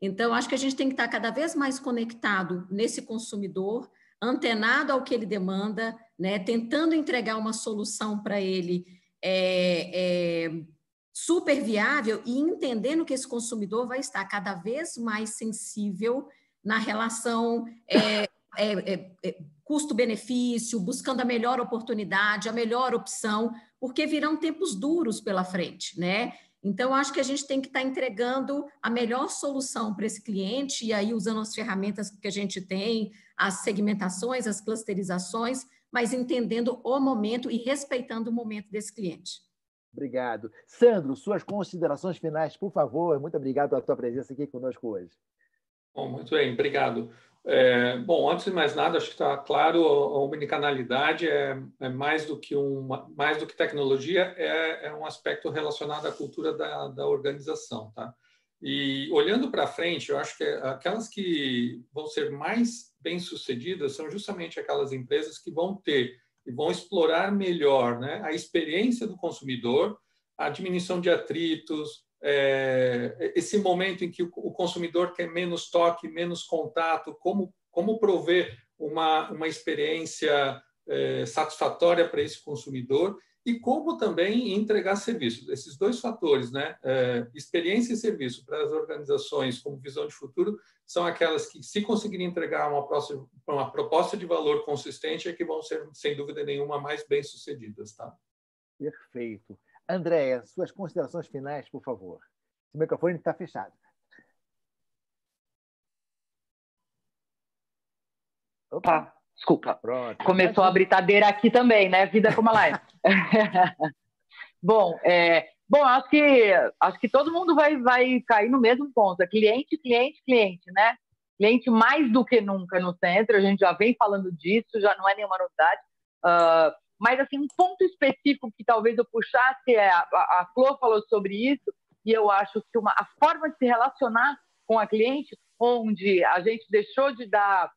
Então, acho que a gente tem que estar cada vez mais conectado nesse consumidor, antenado ao que ele demanda, né? Tentando entregar uma solução para ele super viável e entendendo que esse consumidor vai estar cada vez mais sensível na relação custo-benefício, buscando a melhor oportunidade, a melhor opção, porque virão tempos duros pela frente, né? Então, acho que a gente tem que estar entregando a melhor solução para esse cliente, e aí usando as ferramentas que a gente tem, as segmentações, as clusterizações, mas entendendo o momento e respeitando o momento desse cliente. Obrigado. Sandro, suas considerações finais, por favor. Muito obrigado pela tua presença aqui conosco hoje. Bom, muito bem, obrigado. Bom, antes de mais nada, acho que está claro, a omnicanalidade é mais do que tecnologia, é um aspecto relacionado à cultura da organização, tá? E olhando para frente, eu acho que aquelas que vão ser mais bem-sucedidas são justamente aquelas empresas que vão ter e vão explorar melhor, né, a experiência do consumidor, a diminuição de atritos, esse momento em que o consumidor quer menos toque, menos contato, como prover uma experiência satisfatória para esse consumidor e como também entregar serviços. Esses dois fatores, né, experiência e serviço para as organizações como visão de futuro, são aquelas que, se conseguirem entregar uma proposta de valor consistente, é que vão ser, sem dúvida nenhuma, mais bem-sucedidas. Tá? Perfeito. Andréia, suas considerações finais, por favor. O microfone está fechado. Opa, desculpa. Pronto. Começou a britadeira aqui também, né? Vida como ela é. Bom, acho que todo mundo vai cair no mesmo ponto. É cliente, cliente, cliente, né? Cliente mais do que nunca no centro. A gente já vem falando disso, já não é nenhuma novidade. Mas, assim, um ponto específico que talvez eu puxasse a Flor falou sobre isso, e eu acho que a forma de se relacionar com a cliente, onde a gente deixou de dar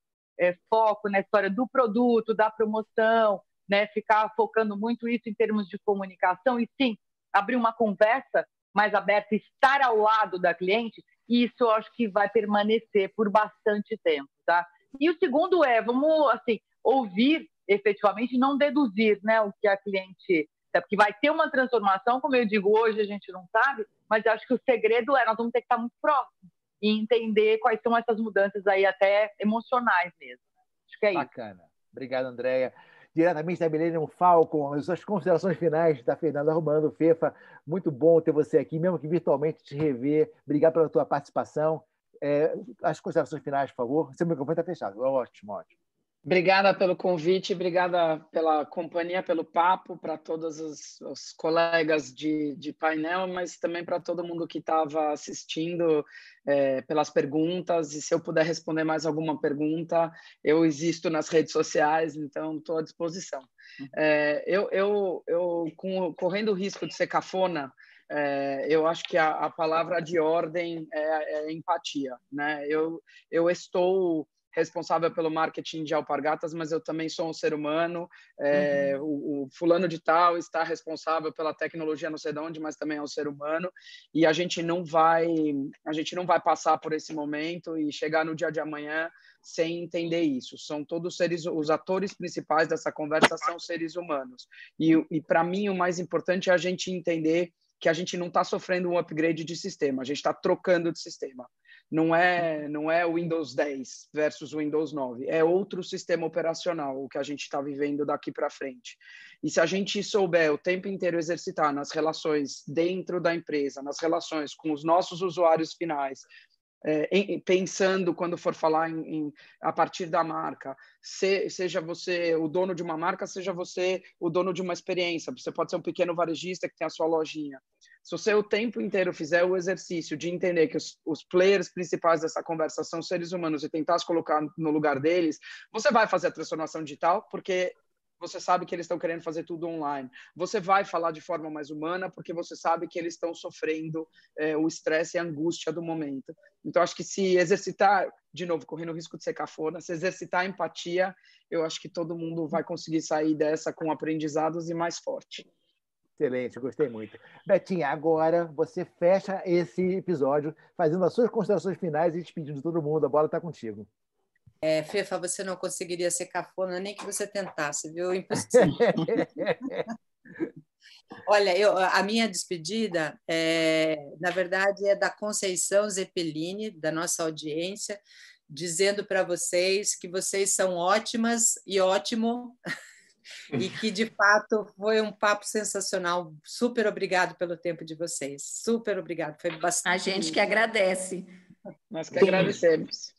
foco na história do produto, da promoção, né? Ficar focando muito isso em termos de comunicação e, sim, abrir uma conversa mais aberta, estar ao lado da cliente, isso eu acho que vai permanecer por bastante tempo, tá? E o segundo vamos, assim, ouvir efetivamente, não deduzir, né, o que a cliente... Porque vai ter uma transformação, como eu digo, hoje a gente não sabe, mas eu acho que o segredo nós vamos ter que estar muito próximos e entender quais são essas mudanças aí até emocionais mesmo. Acho que é isso. Bacana. Obrigado, Andréia. Diretamente da Millennium Falcon, as suas considerações finais da Fernanda Romano, Fefa. Muito bom ter você aqui, mesmo que virtualmente te rever. Obrigado pela tua participação. As considerações finais, por favor. Seu microfone está fechado. Ótimo, ótimo. Obrigada pelo convite, obrigada pela companhia, pelo papo, para todos os colegas de painel, mas também para todo mundo que estava assistindo, pelas perguntas. E se eu puder responder mais alguma pergunta, eu existo nas redes sociais, então estou à disposição. Correndo o risco de ser cafona, eu acho que a palavra de ordem é empatia, né? Eu estou responsável pelo marketing de Alpargatas, mas eu também sou um ser humano. O fulano de tal está responsável pela tecnologia não sei de onde, mas também é um ser humano. E a gente não vai passar por esse momento e chegar no dia de amanhã sem entender isso. São todos seres, os atores principais dessa conversa são seres humanos. E para mim o mais importante é a gente entender que a gente não está sofrendo um upgrade de sistema, a gente está trocando de sistema. Não é o Windows 10 versus o Windows 9, é outro sistema operacional o que a gente está vivendo daqui para frente. E se a gente souber o tempo inteiro exercitar nas relações dentro da empresa, nas relações com os nossos usuários finais, pensando quando for falar a partir da marca, seja você o dono de uma marca, seja você o dono de uma experiência, você pode ser um pequeno varejista que tem a sua lojinha. Se você o tempo inteiro fizer o exercício de entender que os players principais dessa conversa são seres humanos e tentar se colocar no lugar deles, você vai fazer a transformação digital, porque você sabe que eles estão querendo fazer tudo online. Você vai falar de forma mais humana, porque você sabe que eles estão sofrendo o estresse e a angústia do momento. Então, acho que se exercitar, de novo, correndo o risco de ser cafona, se exercitar a empatia, eu acho que todo mundo vai conseguir sair dessa com aprendizados e mais forte. Excelente, gostei muito. Betinha, agora você fecha esse episódio fazendo as suas considerações finais e despedindo de todo mundo. A bola está contigo. Fefa, você não conseguiria ser cafona nem que você tentasse, viu? Impossível. Olha, a minha despedida, na verdade, é da Conceição Zeppelini, da nossa audiência, dizendo para vocês que vocês são ótimas e ótimo, e que, de fato, foi um papo sensacional. Super obrigado pelo tempo de vocês. Super obrigado. Foi bastante. A gente que agradece. Nós que agradecemos.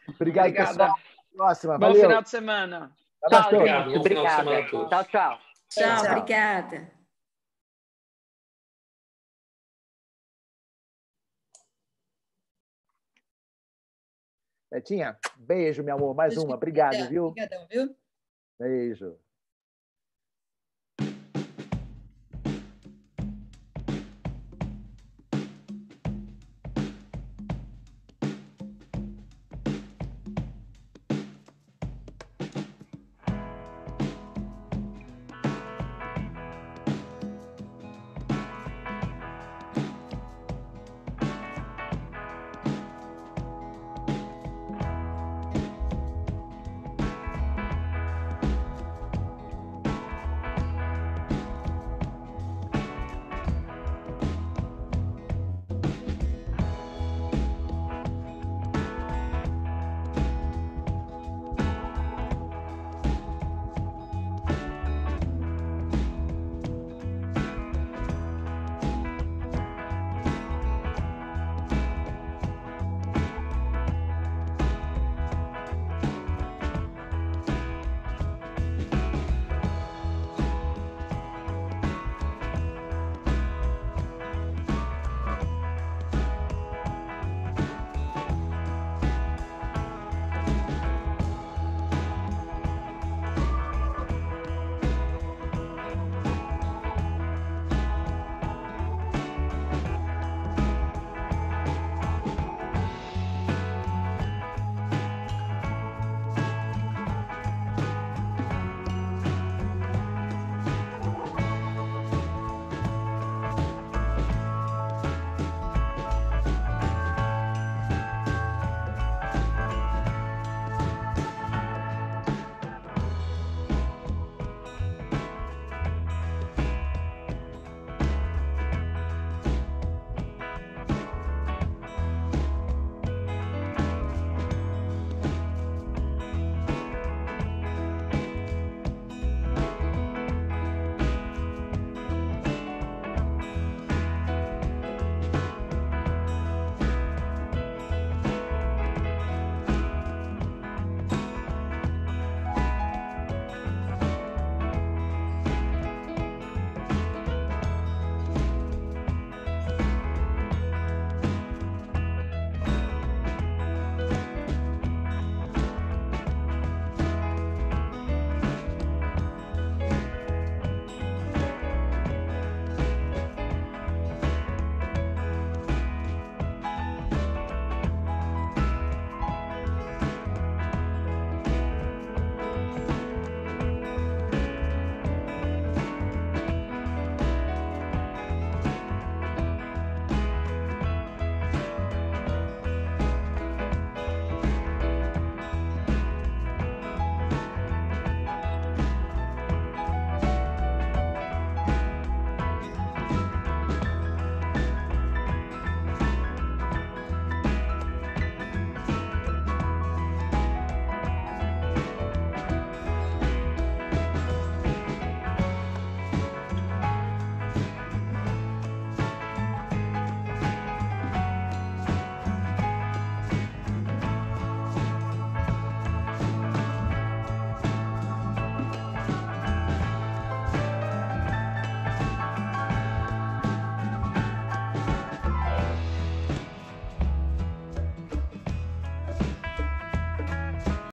Obrigado, pessoal. Próxima. Bom final de semana. Tchau, Obrigado. gente. Bom final de semana a Obrigada. todos. Tchau, tchau. Tchau, obrigada. Betinha, beijo, meu amor. Mais uma. Obrigado, viu? Obrigadão, viu? Beijo.